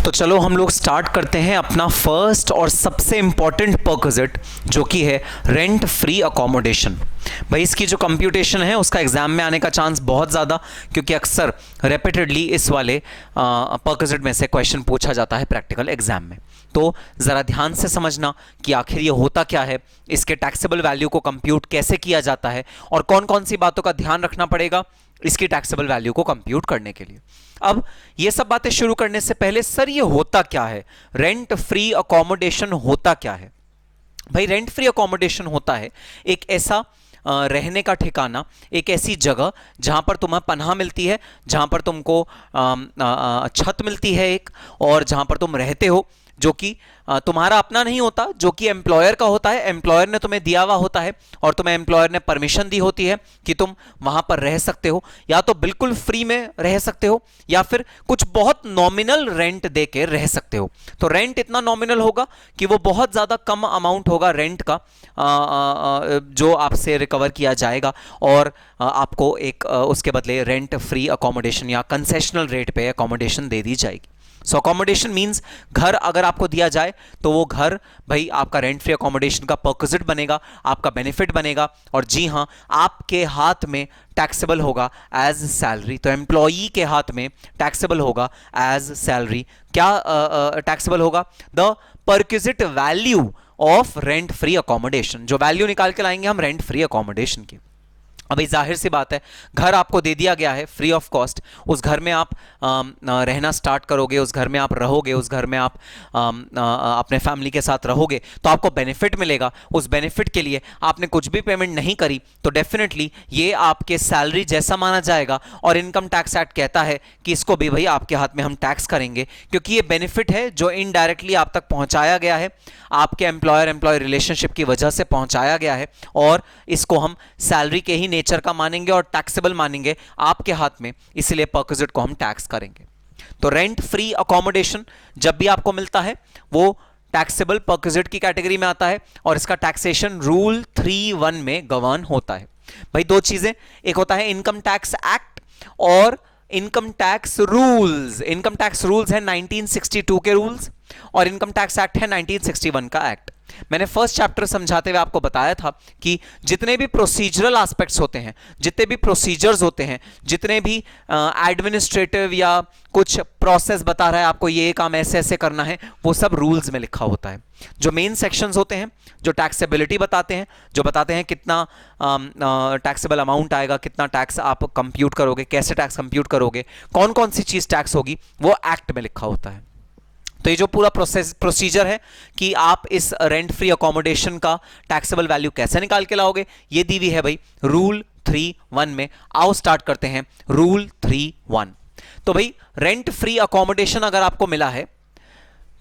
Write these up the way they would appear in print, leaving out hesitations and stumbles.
तो चलो हम लोग स्टार्ट करते हैं अपना फर्स्ट और सबसे इंपॉर्टेंट परक्विजिट, जो कि है रेंट फ्री अकोमोडेशन। भाई इसकी जो कंप्यूटेशन है उसका एग्जाम में आने का चांस बहुत ज़्यादा, क्योंकि अक्सर रेपिटेडली इस वाले परक्विजिट में से क्वेश्चन पूछा जाता है प्रैक्टिकल एग्जाम में। तो ज़रा ध्यान से समझना कि आखिर ये होता क्या है, इसके टैक्सेबल वैल्यू को कंप्यूट कैसे किया जाता है और कौन कौन सी बातों का ध्यान रखना पड़ेगा इसकी टैक्सेबल वैल्यू को कंप्यूट करने के लिए। अब ये सब बातें शुरू करने से पहले सर ये होता क्या है, रेंट फ्री अकोमोडेशन होता क्या है? भाई रेंट फ्री अकोमोडेशन होता है एक ऐसा रहने का ठिकाना, एक ऐसी जगह जहां पर तुम्हें पनाह मिलती है, जहां पर तुमको छत मिलती है एक, और जहां पर तुम रहते हो, जो कि तुम्हारा अपना नहीं होता, जो कि एम्प्लॉयर का होता है। एम्प्लॉयर ने तुम्हें दिया हुआ होता है और तुम्हें एम्प्लॉयर ने परमिशन दी होती है कि तुम वहां पर रह सकते हो, या तो बिल्कुल फ्री में रह सकते हो या फिर कुछ बहुत नॉमिनल रेंट दे के रह सकते हो। तो रेंट इतना नॉमिनल होगा कि वो बहुत ज़्यादा कम अमाउंट होगा रेंट का जो आपसे रिकवर किया जाएगा, और आपको एक उसके बदले रेंट फ्री अकोमोडेशन या कंसेशनल रेट पे अकोमोडेशन दे दी जाएगी। सो अकोमोडेशन मीन्स घर अगर आपको दिया जाए तो वो घर भाई आपका रेंट फ्री अकोमोडेशन का परक्विजिट बनेगा, आपका बेनिफिट बनेगा, और जी हाँ आपके हाथ में टैक्सेबल होगा एज सैलरी। तो एम्प्लॉई के हाथ में टैक्सेबल होगा एज सैलरी। क्या टैक्सेबल होगा? The perquisite value of rent free accommodation. जो वैल्यू निकाल के लाएंगे हम रेंट फ्री अकोमोडेशन की। अभी जाहिर सी बात है, घर आपको दे दिया गया है फ्री ऑफ कॉस्ट, उस घर में आप रहना स्टार्ट करोगे, उस घर में आप रहोगे, उस घर में आप अपने फैमिली के साथ रहोगे, तो आपको बेनिफिट मिलेगा। उस बेनिफिट के लिए आपने कुछ भी पेमेंट नहीं करी तो डेफिनेटली ये आपके सैलरी जैसा माना जाएगा, और इनकम टैक्स एक्ट कहता है कि इसको भी भाई आपके हाथ में हम टैक्स करेंगे, क्योंकि ये बेनिफिट है जो इनडायरेक्टली आप तक पहुंचाया गया है, आपके एम्प्लॉयर एम्प्लॉय रिलेशनशिप की वजह से पहुंचाया गया है, और इसको हम सैलरी के ही नेचर का मानेंगे और टैक्सेबल मानेंगे आपके हाथ में, इसलिए परक्विजिट को हम टैक्स करेंगे। तो रेंट फ्री अकोमोडेशन जब भी आपको मिलता है वो टैक्सेबल परक्विजिट की कैटेगरी में आता है, और इसका टैक्सेशन रूल 3(1) में गवर्न होता है। भाई दो चीजें, एक होता है इनकम टैक्स एक्ट और income tax rules. Income tax rules है 1962 के रूल्स, और इनकम टैक्स एक्ट है 1961 का एक्ट। मैंने फर्स्ट चैप्टर समझाते हुए आपको बताया था कि जितने भी प्रोसीजरल एस्पेक्ट्स होते हैं, जितने भी प्रोसीजर्स होते हैं, जितने भी एडमिनिस्ट्रेटिव या कुछ प्रोसेस बता रहा है आपको ये काम ऐसे ऐसे करना है, वो सब रूल्स में लिखा होता है। जो मेन सेक्शंस होते हैं जो टैक्सेबिलिटी बताते हैं, जो बताते हैं कितना टैक्सेबल अमाउंट आएगा, कितना टैक्स आप कंप्यूट करोगे, कैसे टैक्स कंप्यूट करोगे, कौन कौन सी चीज टैक्स होगी, वो एक्ट में लिखा होता है। तो ये जो पूरा प्रोसीजर है कि आप इस रेंट फ्री अकोमोडेशन का टैक्सेबल वैल्यू कैसे निकाल के लाओगे, ये दी हुई है भाई रूल 3(1) में। आओ स्टार्ट करते हैं रूल 3(1). तो भाई रेंट फ्री अकोमोडेशन अगर आपको मिला है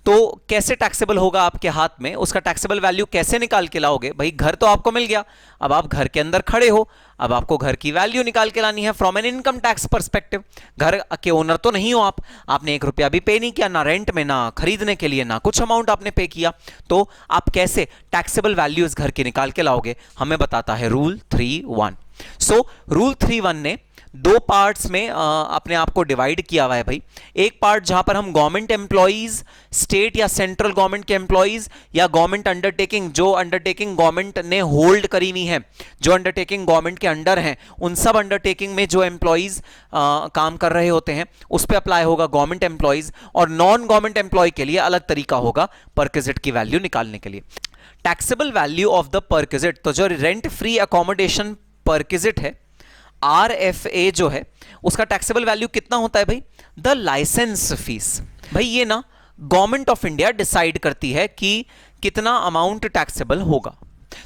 तो कैसे टैक्सेबल होगा आपके हाथ में, उसका टैक्सेबल वैल्यू कैसे निकाल के लाओगे? भाई घर तो आपको मिल गया, अब आप घर के अंदर खड़े हो, अब आपको घर की वैल्यू निकाल के लानी है from an income tax perspective. घर के ओनर तो नहीं हो आपने 1 रुपया भी पे नहीं किया, ना रेंट में, ना खरीदने के लिए, ना कुछ अमाउंट आपने पे किया, तो आप कैसे टैक्सेबल वैल्यू इस घर की निकाल के लाओगे, हमें बताता है रूल 3(1). सो रूल 3(1) ने दो पार्ट्स में अपने आप को डिवाइड किया हुआ है भाई। एक पार्ट जहां पर हम गवर्नमेंट एम्प्लॉइज, स्टेट या सेंट्रल गवर्नमेंट के एम्प्लॉइज, या गवर्नमेंट अंडरटेकिंग, जो अंडरटेकिंग गवर्नमेंट ने होल्ड करी हुई है, जो अंडरटेकिंग गवर्नमेंट के अंडर हैं, उन सब अंडरटेकिंग में जो एम्प्लॉइज काम कर रहे होते हैं उस पर अप्लाई होगा गवर्नमेंट एम्प्लॉइज, और नॉन गवर्नमेंट एम्प्लॉय के लिए अलग तरीका होगा परक्विजिट की वैल्यू निकालने के लिए। Taxable value of the perquisite, तो जो रेंट फ्री अकोमोडेशन परक्विजिट है RFA जो है उसका टैक्सेबल वैल्यू कितना होता है भाई? The license fees. भाई ये ना गवर्नमेंट ऑफ इंडिया डिसाइड करती है कि कितना अमाउंट टैक्सेबल होगा।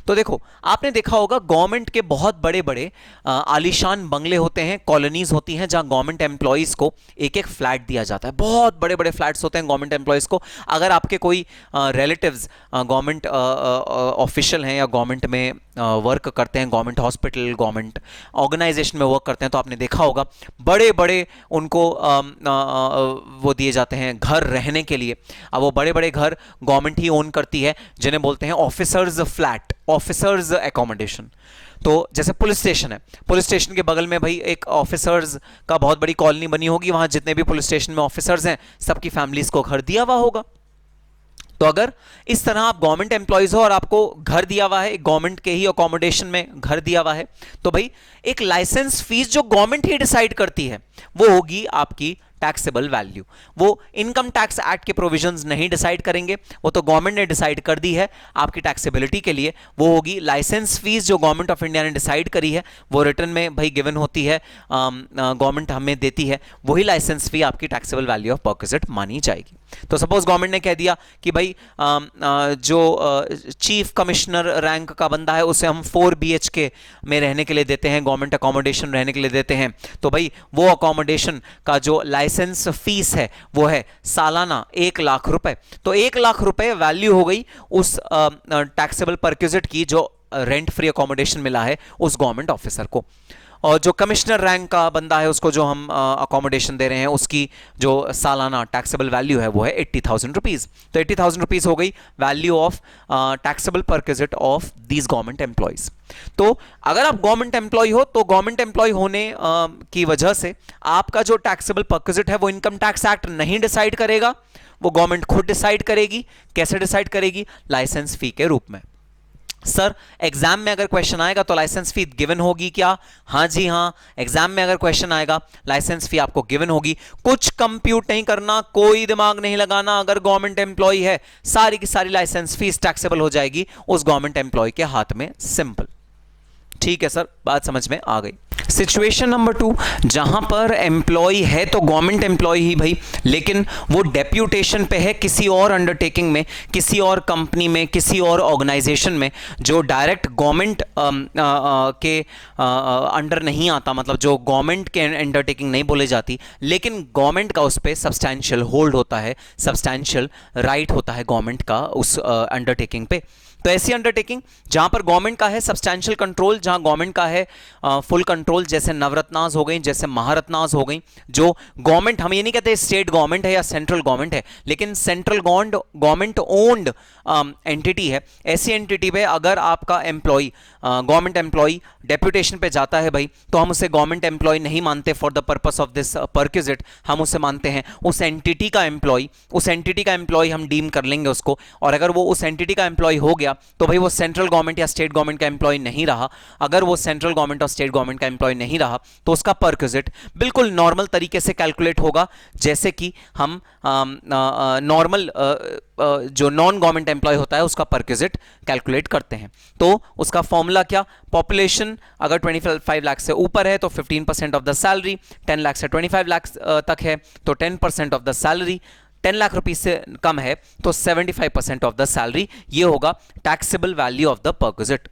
तो देखो आपने देखा होगा गवर्नमेंट के बहुत बड़े बड़े आलीशान बंगले होते हैं, कॉलोनीज होती हैं जहां गवर्नमेंट एम्प्लॉइज को एक एक फ्लैट दिया जाता है। बहुत बड़े बड़े फ्लैट्स होते हैं गवर्नमेंट एम्प्लॉइज को। अगर आपके कोई रिलेटिव्स गवर्नमेंट ऑफिशियल हैं या गवर्नमेंट में वर्क करते हैं, गवर्नमेंट हॉस्पिटल, गवर्नमेंट ऑर्गेनाइजेशन में वर्क करते हैं, तो आपने देखा होगा बड़े बड़े उनको वो दिए जाते हैं घर रहने के लिए। अब वो बड़े बड़े घर गवर्नमेंट ही ओन करती है, जिन्हें बोलते हैं ऑफिसर्स फ्लैट। Officers accommodation. तो जैसे पुलिस स्टेशन है, पुलिस स्टेशन के बगल में भाई एक ऑफिसर्स का बहुत बड़ी कॉलोनी बनी होगी, वहां जितने भी पुलिस स्टेशन में ऑफिसर्स हैं सबकी फैमिलीज को घर दिया हुआ होगा। तो अगर इस तरह आप गवर्नमेंट एम्प्लॉयज हो और आपको घर दिया हुआ है, गवर्नमेंट के ही अकोमोडेशन में घर दिया हुआ है, तो भाई एक लाइसेंस फीस जो गवर्नमेंट ही डिसाइड करती है वो होगी आपकी टैक्सेबल वैल्यू। वो इनकम टैक्स एक्ट के प्रोविजंस नहीं डिसाइड करेंगे, वो तो गवर्नमेंट ने डिसाइड कर दी है आपकी टैक्सेबिलिटी के लिए। वो होगी लाइसेंस फीस जो गवर्नमेंट ऑफ इंडिया ने डिसाइड करी है, वो रिटर्न में भाई गिवन होती है, गवर्नमेंट हमें देती है, वही लाइसेंस फी आपकी टैक्सेबल वैल्यू ऑफ परक्विजिट मानी जाएगी। तो सपोज गवर्नमेंट ने कह दिया कि भाई जो चीफ कमिश्नर रैंक का बंदा है उसे हम 4 BHK में रहने के लिए देते हैं, गवर्नमेंट अकोमोडेशन रहने के लिए देते हैं, तो भाई वो अकोमोडेशन का जो लाइसेंस फीस है वो है सालाना 1 लाख रुपए। तो 1 लाख रुपए वैल्यू हो गई उस टैक्सेबल परक्विजिट की जो रेंट फ्री अकोमोडेशन मिला है उस गवर्नमेंट ऑफिसर को। और जो कमिश्नर रैंक का बंदा है उसको जो हम अकोमोडेशन दे रहे हैं उसकी जो सालाना टैक्सेबल वैल्यू है वो है 80,000 रुपीज। तो 80,000 रुपीज हो गई value of taxable perquisite of these government employees. तो अगर आप गवर्नमेंट एम्प्लॉय हो तो गवर्नमेंट एम्प्लॉय होने की वजह से आपका जो टैक्सेबल परक्विजिट है वो इनकम टैक्स एक्ट नहीं डिसाइड करेगा, वो गवर्नमेंट खुद डिसाइड करेगी। कैसे डिसाइड करेगी? लाइसेंस फी के रूप में। सर एग्जाम में अगर क्वेश्चन आएगा तो लाइसेंस फी गिवन होगी क्या? हाँ जी हाँ, एग्जाम में अगर क्वेश्चन आएगा लाइसेंस फी आपको गिवन होगी। कुछ कंप्यूट नहीं करना, कोई दिमाग नहीं लगाना, अगर गवर्नमेंट एम्प्लॉय है सारी की सारी लाइसेंस फीस टैक्सेबल हो जाएगी उस गवर्नमेंट एम्प्लॉय के हाथ में। सिंपल। ठीक है सर, बात समझ में आ गई। सिचुएशन नंबर 2, जहां पर एम्प्लॉय है तो गवर्नमेंट एम्प्लॉय ही भाई, लेकिन वो डेप्यूटेशन पे है किसी और अंडरटेकिंग में, किसी और कंपनी में, किसी और ऑर्गेनाइजेशन में जो डायरेक्ट गवर्नमेंट के अंडर नहीं आता, मतलब जो गवर्नमेंट के अंडरटेकिंग नहीं बोले जाती, लेकिन गवर्नमेंट का उस पर सब्सटैंशियल होल्ड होता है, सब्सटैंशियल राइट होता है गवर्नमेंट का उस अंडरटेकिंग पे। तो ऐसी अंडरटेकिंग जहां पर गवर्नमेंट का है सब्सटैंशियल कंट्रोल, जहां गवर्नमेंट का है फुल कंट्रोल, जैसे नवरत्नास हो गई, जैसे महारत्नास हो गई, जो गवर्नमेंट, हम ये नहीं कहते स्टेट गवर्नमेंट है या सेंट्रल गवर्नमेंट है, लेकिन सेंट्रल गवर्नमेंट ओन्ड एंटिटी है। ऐसी एंटिटी पे अगर आपका एम्प्लॉय गवर्नमेंट एम्प्लॉय डेप्यूटेशन पे जाता है भाई, तो हम उसे गवर्नमेंट एम्प्लॉय नहीं मानते for the purpose of this perquisite, हम उसे मानते हैं उस एंटिटी का एम्प्लॉय। उस एंटिटी का एम्प्लॉय हम डीम कर लेंगे उसको, और अगर वो उस एंटिटी का एम्प्लॉय हो गया तो भाई वो सेंट्रल गवर्नमेंट या स्टेट गवर्नमेंट का एम्प्लॉय नहीं रहा। अगर वो सेंट्रल गवर्नमेंट और स्टेट गवर्नमेंट का एम्प्लॉय नहीं रहा तो उसका परक्विजिट बिल्कुल नॉर्मल तरीके से कैलकुलेट होगा, जैसे कि हम नॉर्मल जो नॉन गवर्नमेंट एम्प्लॉय होता है उसका परक्विजिट कैलकुलेट करते हैं। तो उसका फॉर्मूला क्या? पॉपुलेशन अगर 25 लाख से ऊपर है तो 15% ऑफ द सैलरी, 10 लाख से 25 लाख तक है तो 10% of the salary, 10 lakh rupees से कम है तो 75% ऑफ द सैलरी। ये होगा taxable value of the perquisite.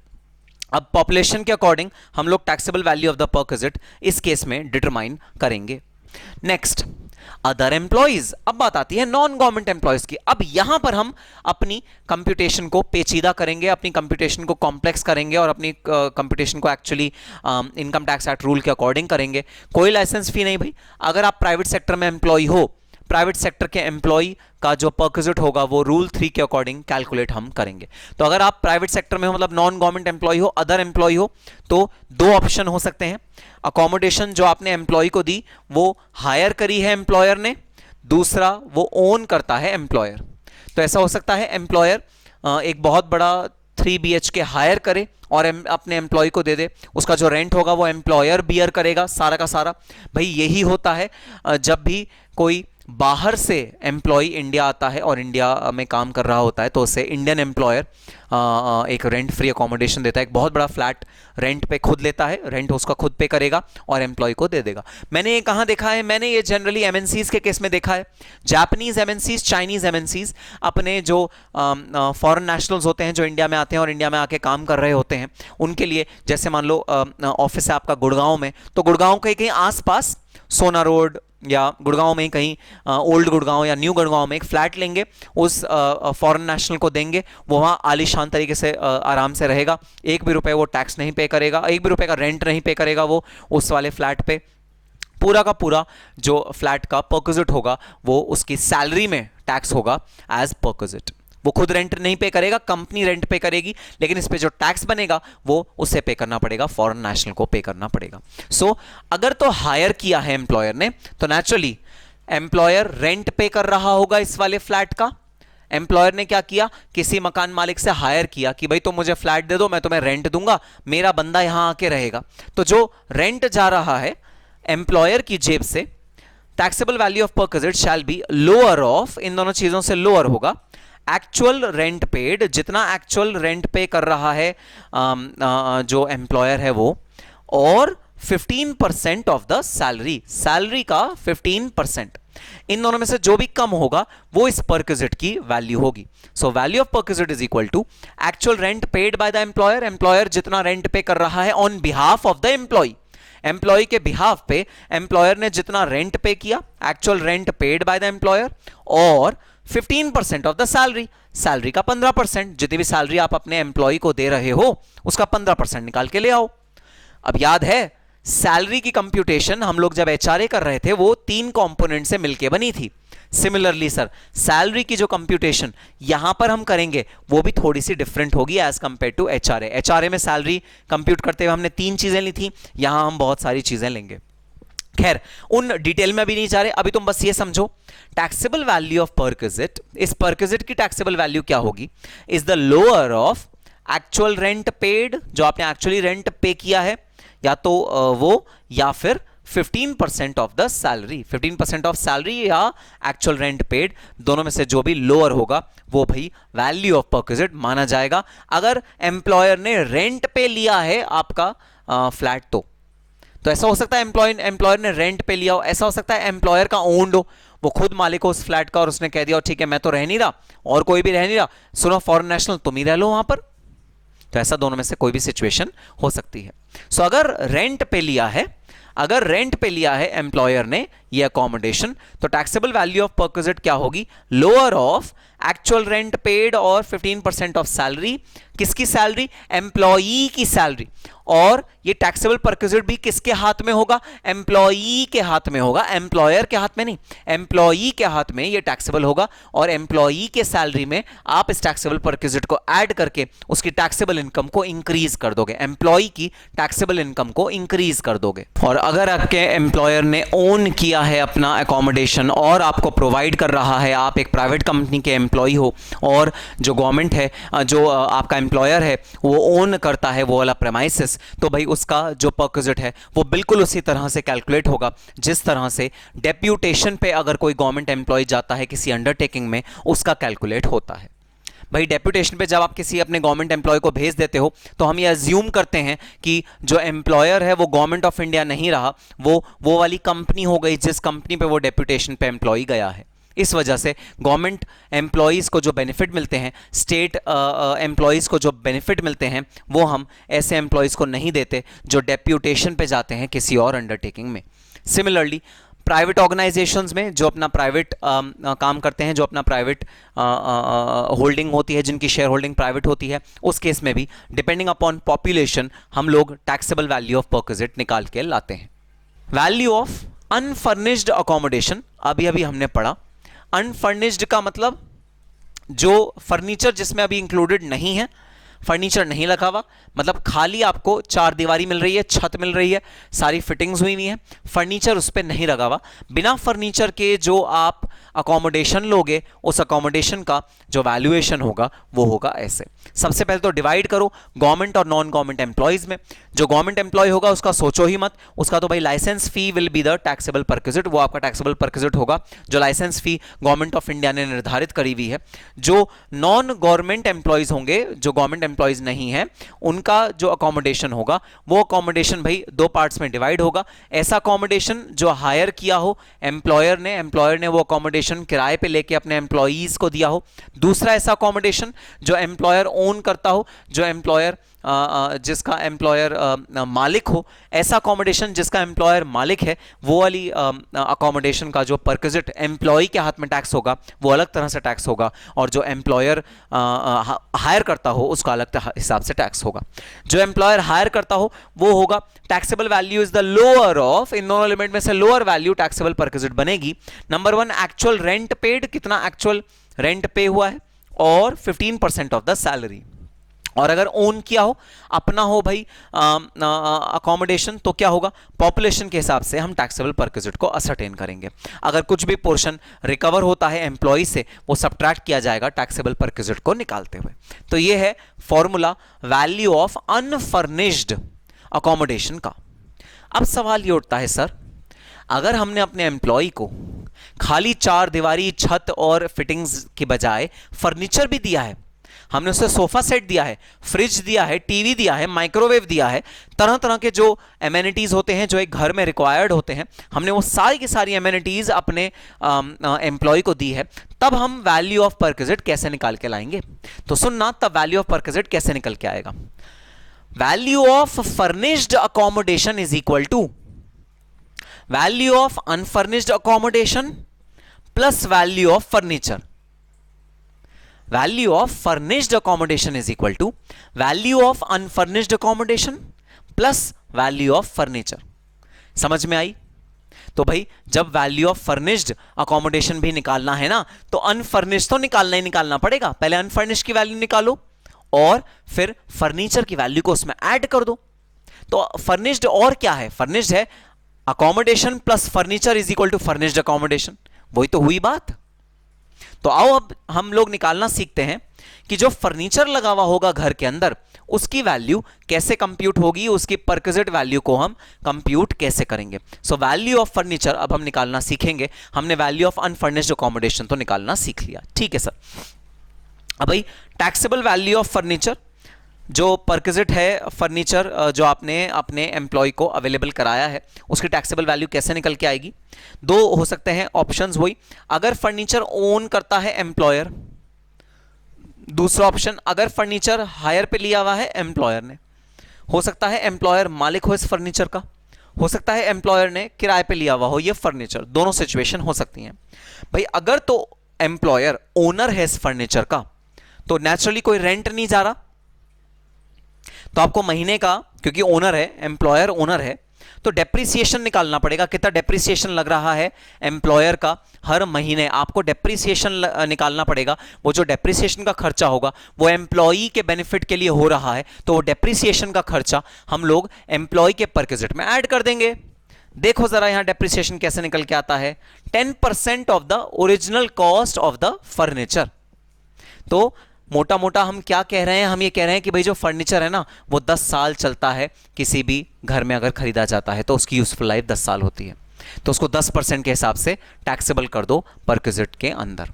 अब पॉपुलेशन के अकॉर्डिंग हम लोग taxable value of the perquisite इस केस में डिटरमाइन करेंगे। Next, other employees. अब बात आती है नॉन गवर्नमेंट एम्प्लॉइज की। अब यहां पर हम अपनी कंप्यूटेशन को पेचीदा करेंगे, अपनी कंप्यूटेशन को कॉम्प्लेक्स करेंगे और अपनी कंप्यूटेशन को actually income tax act rule के अकॉर्डिंग करेंगे। कोई लाइसेंस फी नहीं भाई। अगर आप प्राइवेट सेक्टर में एम्प्लॉय हो, प्राइवेट सेक्टर के एम्प्लॉय का जो परक्विजिट होगा वो रूल 3 के अकॉर्डिंग कैलकुलेट हम करेंगे। तो अगर आप प्राइवेट सेक्टर में हो, मतलब नॉन गवर्नमेंट एम्प्लॉय हो, अदर एम्प्लॉय हो, तो 2 ऑप्शन हो सकते हैं। अकोमोडेशन जो आपने एम्प्लॉय को दी वो हायर करी है एम्प्लॉयर ने, दूसरा वो ओन करता है एम्प्लॉयर। तो ऐसा हो सकता है एम्प्लॉयर एक बहुत बड़ा 3 BHK हायर करे और अपने एम्प्लॉय को दे दे, उसका जो रेंट होगा वो एम्प्लॉयर बियर करेगा सारा का सारा। भाई यही होता है जब भी कोई बाहर से एम्प्लॉय इंडिया आता है और इंडिया में काम कर रहा होता है तो उसे इंडियन एम्प्लॉयर एक रेंट फ्री अकोमोडेशन देता है, एक बहुत बड़ा फ्लैट रेंट पे खुद लेता है, रेंट उसका खुद पे करेगा और एम्प्लॉय को दे देगा। मैंने ये कहाँ देखा है? मैंने ये जनरली एमएनसीज के केस में देखा है। जापानीज एमएनसीज, चाइनीज एमएनसीज अपने जो फॉरेन नेशनल्स होते हैं जो इंडिया में आते हैं और इंडिया में आके काम कर रहे होते हैं, उनके लिए जैसे मान लो ऑफिस है आपका गुड़गांव में, तो गुड़गांव के कहीं आसपास सोना रोड या गुड़गांव में कहीं ओल्ड गुड़गांव या न्यू गुड़गांव में एक फ्लैट लेंगे, उस फॉरेन नेशनल को देंगे, वो वहाँ आलीशान तरीके से आराम से रहेगा, 1 भी रुपए वो टैक्स नहीं पे करेगा, 1 भी रुपए का रेंट नहीं पे करेगा वो उस वाले फ्लैट पे। पूरा का पूरा जो फ्लैट का परक्विजिट होगा वो उसकी सैलरी में टैक्स होगा एज परक्विजिट। वो खुद रेंट नहीं पे करेगा, कंपनी रेंट पे करेगी, लेकिन इस पे जो टैक्स बनेगा वो उसे पे करना पड़ेगा, फॉरेन नेशनल को पे करना पड़ेगा। सो अगर तो हायर किया है एम्प्लॉयर ने तो नेचुरली एम्प्लॉयर रेंट पे कर रहा होगा इस वाले फ्लैट का। एम्प्लॉयर ने क्या किया, किसी मकान मालिक से हायर किया कि भाई तुम मुझे फ्लैट दे दो, मैं तुम्हें रेंट दूंगा, मेरा बंदा यहां आके रहेगा। तो जो रेंट जा रहा है एम्प्लॉयर की जेब से, taxable value of perquisite shall be lower of, इन दोनों चीजों से लोअर होगा, एक्चुअल रेंट पेड, जितना एक्चुअल रेंट पे कर रहा है जो एम्प्लॉयर है वो, और 15% ऑफ द सैलरी, सैलरी का 15%, इन दोनों में से जो भी कम होगा वो इस परक्विजिट की वैल्यू होगी। So value of perquisite is equal to actual rent paid by the employer, employer जितना रेंट पे कर रहा है on behalf of the employee, employee के बिहाफ पे एम्प्लॉयर ने जितना रेंट पे किया, actual rent paid by the employer, और 15% ऑफ द सैलरी, सैलरी का 15%, जितनी भी सैलरी आप अपने एम्प्लॉय को दे रहे हो उसका 15% निकाल के ले आओ। अब याद है सैलरी की कंप्यूटेशन हम लोग जब एचआरए कर रहे थे वो 3 कंपोनेंट से मिलके बनी थी। सिमिलरली सर सैलरी की जो कंप्यूटेशन यहां पर हम करेंगे वो भी थोड़ी सी डिफरेंट होगी as compare to HRA. HRA में सैलरी कंप्यूट करते हुए हमने 3 चीजें ली थी, यहां हम बहुत सारी चीजें लेंगे। खैर उन डिटेल में अभी नहीं जा रहे, अभी तुम बस ये समझो टैक्सेबल वैल्यू ऑफ परक्विजिट, इस परक्विजिट की टैक्सेबल वैल्यू क्या होगी, is the lower of actual rent paid, जो आपने एक्चुअली रेंट पे किया है, या तो वो, या फिर 15% of the salary, 15% of salary या एक्चुअल रेंट पेड, दोनों में से जो भी लोअर होगा वो भाई वैल्यू ऑफ परक्विजिट माना जाएगा। अगर एम्प्लॉयर ने रेंट पे लिया है आपका फ्लैट तो ऐसा हो सकता है एम्प्लॉयर ने रेंट पे लिया हो, ऐसा हो सकता है एम्प्लॉयर का ओन्ड हो, वो खुद मालिक हो उस फ्लैट का और उसने कह दिया ठीक है मैं तो रह नहीं रहा और कोई भी रह नहीं रहा, सुनो फॉरेन नेशनल तुम ही रह लो वहां पर। तो ऐसा दोनों में से कोई भी सिचुएशन हो सकती है। सो अगर रेंट पे लिया है, अगर रेंट पे लिया है एम्प्लॉयर ने ये अकोमोडेशन, तो टैक्सेबल वैल्यू ऑफ परक्विजिट क्या होगी, lower of actual rent paid और 15% ऑफ सैलरी, किसकी सैलरी, एम्प्लॉई की सैलरी। और ये टैक्सेबल परक्विजिट भी किसके हाथ में होगा, एम्प्लॉई के हाथ में होगा, एम्प्लॉयर के हाथ में नहीं, एम्प्लॉई के हाथ में ये टैक्सेबल होगा। और एम्प्लॉई के सैलरी में आप इस टैक्सेबल परक्विजिट को ऐड करके उसकी टैक्सेबल इनकम को इंक्रीज कर दोगे, एम्प्लॉई की टैक्सेबल इनकम को इंक्रीज कर दोगे। और अगर आपके एम्प्लॉयर ने ओन किया है अपना अकोमोडेशन और आपको प्रोवाइड कर रहा है, आप एक प्राइवेट कंपनी के एम्प्लॉई हो और जो गवर्नमेंट है, जो आपका एम्प्लॉयर है वो ओन करता है वो वाला प्रेमाइसिस, तो भाई उसका जो परक्विजिट है वो बिल्कुल उसी तरह से कैलकुलेट होगा जिस तरह से डेप्यूटेशन पे अगर कोई गवर्नमेंट एम्प्लॉय जाता है किसी अंडरटेकिंग में उसका कैलकुलेट होता है। भाई डेप्यूटेशन पे जब आप किसी अपने गवर्नमेंट एम्प्लॉय को भेज देते हो तो हम ये अज्यूम करते हैं कि जो एम्प्लॉयर है वो गवर्नमेंट ऑफ इंडिया नहीं रहा, वो वाली कंपनी हो गई जिस कंपनी पे वो डेप्यूटेशन पे एम्प्लॉय गया है। इस वजह से गवर्नमेंट एम्प्लॉयज़ को जो बेनिफिट मिलते हैं, स्टेट एम्प्लॉयज़ को जो बेनिफिट मिलते हैं, वो हम ऐसे एम्प्लॉयज़ को नहीं देते जो डेप्यूटेशन पे जाते हैं किसी और अंडरटेकिंग में। सिमिलरली प्राइवेट ऑर्गेनाइजेशंस में जो अपना प्राइवेट काम करते हैं, जो अपना प्राइवेट होल्डिंग होती है, जिनकी शेयर होल्डिंग प्राइवेट होती है, उस केस में भी डिपेंडिंग अपॉन पॉपुलेशन हम लोग टैक्सेबल वैल्यू ऑफ परक्विजिट निकाल के लाते हैं। वैल्यू ऑफ अनफर्निश्ड अकोमोडेशन अभी अभी हमने पढ़ा। अनफर्निश्ड का मतलब जो फर्नीचर जिसमें अभी इंक्लूडेड नहीं है, फर्नीचर नहीं लगा हुआ, मतलब खाली आपको 4 दीवारी मिल रही है, छत मिल रही है, सारी फिटिंग्स हुई हुई है, फर्नीचर उस पर नहीं लगा हुआ। बिना फर्नीचर के जो आप अकोमोडेशन लोगे उस अकोमोडेशन का जो वैल्यूएशन होगा वो होगा ऐसे। सबसे पहले तो डिवाइड करो गवर्नमेंट और नॉन गवर्नमेंट एम्प्लॉयज में। जो गवर्नमेंट एम्प्लॉय होगा उसका सोचो ही मत, उसका तो भाई license fee will be the taxable perquisite, वो आपका टैक्सेबल परक्विजिट होगा जो license fee government of India ने निर्धारित करी हुई है। जो नॉन गवर्नमेंट एम्प्लॉयज होंगे, जो गवर्नमेंट एम्प्लॉयज नहीं है, उनका जो अकोमोडेशन होगा वो अकोमोडेशन भाई 2 पार्ट्स में डिवाइड होगा। ऐसा अकोमोडेशन जो हायर किया हो एम्प्लॉयर ने वो अकोमोडेशन किराए पे लेके अपने एम्प्लॉयज को दिया हो। दूसरा ऐसा अकोमोडेशन जो एम्प्लॉयर ओन करता हो, जो एम्प्लॉयर जिसका एम्प्लॉयर मालिक हो, ऐसा अकोमोडेशन जिसका एम्प्लॉयर मालिक है, वो वाली अकोमोडेशन का जो परक्विजिट एम्प्लॉय के हाथ में टैक्स होगा वो अलग तरह से टैक्स होगा, और जो एम्प्लॉयर हायर करता हो उसका अलग हिसाब से टैक्स होगा। जो एम्प्लॉयर हायर करता हो वो होगा taxable value is the lower of, इन दोनों एलिमेंट में से लोअर वैल्यू टैक्सेबल परक्विजिट बनेगी। नंबर 1 एक्चुअल रेंट पेड, कितना एक्चुअल रेंट पे हुआ है, और 15% ऑफ द सैलरी। और अगर ओन किया हो, अपना हो भाई अकोमोडेशन, तो क्या होगा, पॉपुलेशन के हिसाब से हम टैक्सेबल परक्विजिट को असरटेन करेंगे। अगर कुछ भी पोर्शन रिकवर होता है एम्प्लॉय से, वो सबट्रैक्ट किया जाएगा टैक्सेबल परक्विजिट को निकालते हुए। तो ये है formula value of unfurnished accommodation का। अब सवाल ये उठता है, सर अगर हमने अपने एम्प्लॉय को खाली चार दीवारी छत और फिटिंग्स के बजाय फर्नीचर भी दिया है, हमने उसे सोफा सेट दिया है, फ्रिज दिया है, टीवी दिया है, माइक्रोवेव दिया है, तरह तरह के जो एमेनिटीज होते हैं जो एक घर में रिक्वायर्ड होते हैं, हमने वो सारी की सारी एमेनिटीज अपने एम्प्लॉय को दी है, तब हम वैल्यू ऑफ परक्विजिट कैसे निकाल के लाएंगे? तो सुनना, तब वैल्यू ऑफ परक्विजिट कैसे निकल के आएगा। Value of furnished accommodation is equal to value of unfurnished accommodation plus value of furniture. Value of furnished accommodation is equal to value of unfurnished accommodation plus value of furniture. समझ में आई? तो भाई जब value of furnished accommodation भी निकालना है ना, तो अनफर्निश्ड तो निकालना ही निकालना पड़ेगा। पहले अनफर्निश्ड की वैल्यू निकालो और फिर फर्नीचर की वैल्यू को उसमें ऐड कर दो। तो फर्निश्ड और क्या है? फर्निश्ड है accommodation plus furniture is equal to furnished accommodation. वही तो हुई बात। तो आओ अब हम लोग निकालना सीखते हैं कि जो फर्नीचर लगा हुआ होगा घर के अंदर, उसकी वैल्यू कैसे कंप्यूट होगी, उसकी परक्विजिट वैल्यू को हम कंप्यूट कैसे करेंगे। सो वैल्यू ऑफ फर्नीचर अब हम निकालना सीखेंगे। हमने वैल्यू ऑफ अनफर्निश्ड अकोमोडेशन तो निकालना सीख लिया, ठीक है सर। अब भाई टैक्सेबल वैल्यू ऑफ फर्नीचर, जो परक्विजिट है फर्नीचर जो आपने अपने एम्प्लॉय को अवेलेबल कराया है, उसकी टैक्सेबल वैल्यू कैसे निकल के आएगी? दो हो सकते हैं ऑप्शंस वही, अगर फर्नीचर ओन करता है एम्प्लॉयर, दूसरा ऑप्शन अगर फर्नीचर हायर पे लिया हुआ है एम्प्लॉयर ने, हो सकता है एम्प्लॉयर मालिक हो इस फर्नीचर का, हो सकता है एम्प्लॉयर ने किराए पे लिया हुआ हो ये फर्नीचर, दोनों सिचुएशन हो सकती हैं। भाई अगर तो एम्प्लॉयर ओनर है इस फर्नीचर का, तो नेचुरली कोई रेंट नहीं जा रहा, तो आपको महीने का, क्योंकि ओनर है, एम्प्लॉयर ओनर है, तो डेप्रिसिएशन निकालना पड़ेगा। कितना डेप्रिसिएशन लग रहा है एम्प्लॉयर का हर महीने, आपको डेप्रिसिएशन निकालना पड़ेगा। वो जो डेप्रिसिएशन का खर्चा होगा वो एम्प्लॉई के बेनिफिट के लिए हो रहा है, तो वो डेप्रिसिएशन का खर्चा हम लोग एम्प्लॉय के परक्विजिट में ऐड कर देंगे। देखो जरा यहां डेप्रिसिएशन कैसे निकल के आता है, 10% of the original cost of the furniture. तो मोटा मोटा हम क्या कह रहे हैं? हम ये कह रहे हैं कि भाई जो फर्नीचर है ना, वो 10 साल चलता है। किसी भी घर में अगर खरीदा जाता है तो उसकी यूजफुल लाइफ 10 साल होती है, तो उसको 10% के हिसाब से टैक्सेबल कर दो परक्विजिट के अंदर।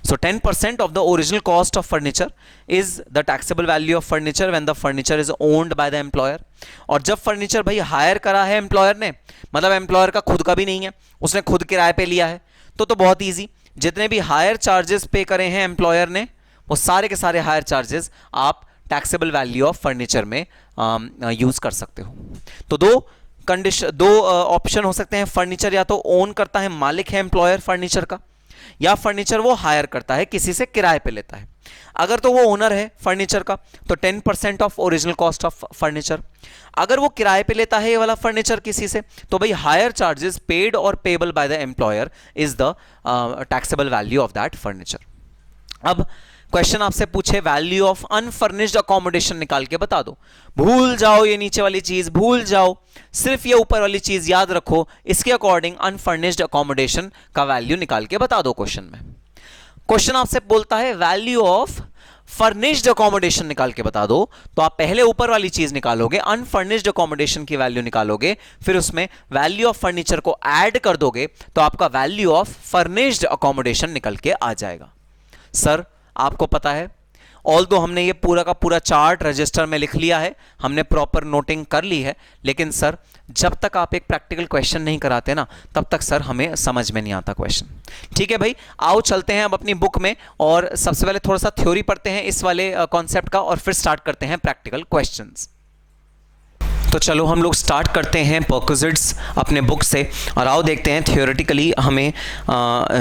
सो 10% of the original cost of furniture is the taxable value of furniture when the furniture is owned bye the employer. और जब फर्नीचर भाई हायर करा है एम्प्लॉयर ने, मतलब एम्प्लॉयर का खुद का भी नहीं है, उसने खुद किराए पे लिया है, तो बहुत ईजी, जितने भी हायर चार्जेस पे करे हैं एम्प्लॉयर ने, वो सारे के सारे हायर चार्जेस आप टैक्सेबल वैल्यू ऑफ फर्नीचर में यूज कर सकते हो। तो दो ऑप्शन हो सकते हैं, फर्नीचर या तो ओन करता है, मालिक है एम्प्लॉयर फर्नीचर का, या फर्नीचर वो हायर करता है, किसी से किराए पे लेता है। अगर तो वो ओनर है फर्नीचर का तो 10% of original cost of furniture. अगर वो किराए पे लेता है ये वाला फर्नीचर किसी से, तो भाई हायर चार्जेस पेड और payable by the employer is the taxable value of that furniture. अब क्वेश्चन आपसे पूछे वैल्यू ऑफ अनफर्निश्ड अकोमोडेशन निकाल के बता दो। भूल जाओ ये नीचे वाली चीज, भूल जाओ, सिर्फ ये ऊपर वाली चीज याद रखो। इसके अकॉर्डिंग अनफर्निश्ड अकोमोडेशन का वैल्यू निकाल के बता दो क्वेश्चन में। क्वेश्चन आपसे बोलता है वैल्यू ऑफ फर्निश्ड अकोमोडेशन निकाल के बता दो, तो आप पहले ऊपर वाली चीज निकालोगे, अनफर्निश्ड अकोमोडेशन की वैल्यू निकालोगे, फिर उसमें वैल्यू ऑफ फर्नीचर को ऐड कर दोगे, तो आपका वैल्यू ऑफ फर्निश्ड अकोमोडेशन निकल के आ जाएगा। सर आपको पता है, ऑल्दो हमने ये पूरा का पूरा चार्ट रजिस्टर में लिख लिया है, हमने प्रॉपर नोटिंग कर ली है, लेकिन सर जब तक आप एक प्रैक्टिकल क्वेश्चन नहीं कराते ना, तब तक सर हमें समझ में नहीं आता क्वेश्चन। ठीक है भाई, आओ चलते हैं अब अपनी बुक में और सबसे पहले थोड़ा सा थ्योरी पढ़ते हैं इस वाले कॉन्सेप्ट का, और फिर स्टार्ट करते हैं प्रैक्टिकल क्वेश्चंस। तो चलो हम लोग स्टार्ट करते हैं परक्विजिट्स अपने बुक से, और आओ देखते हैं थियोरेटिकली हमें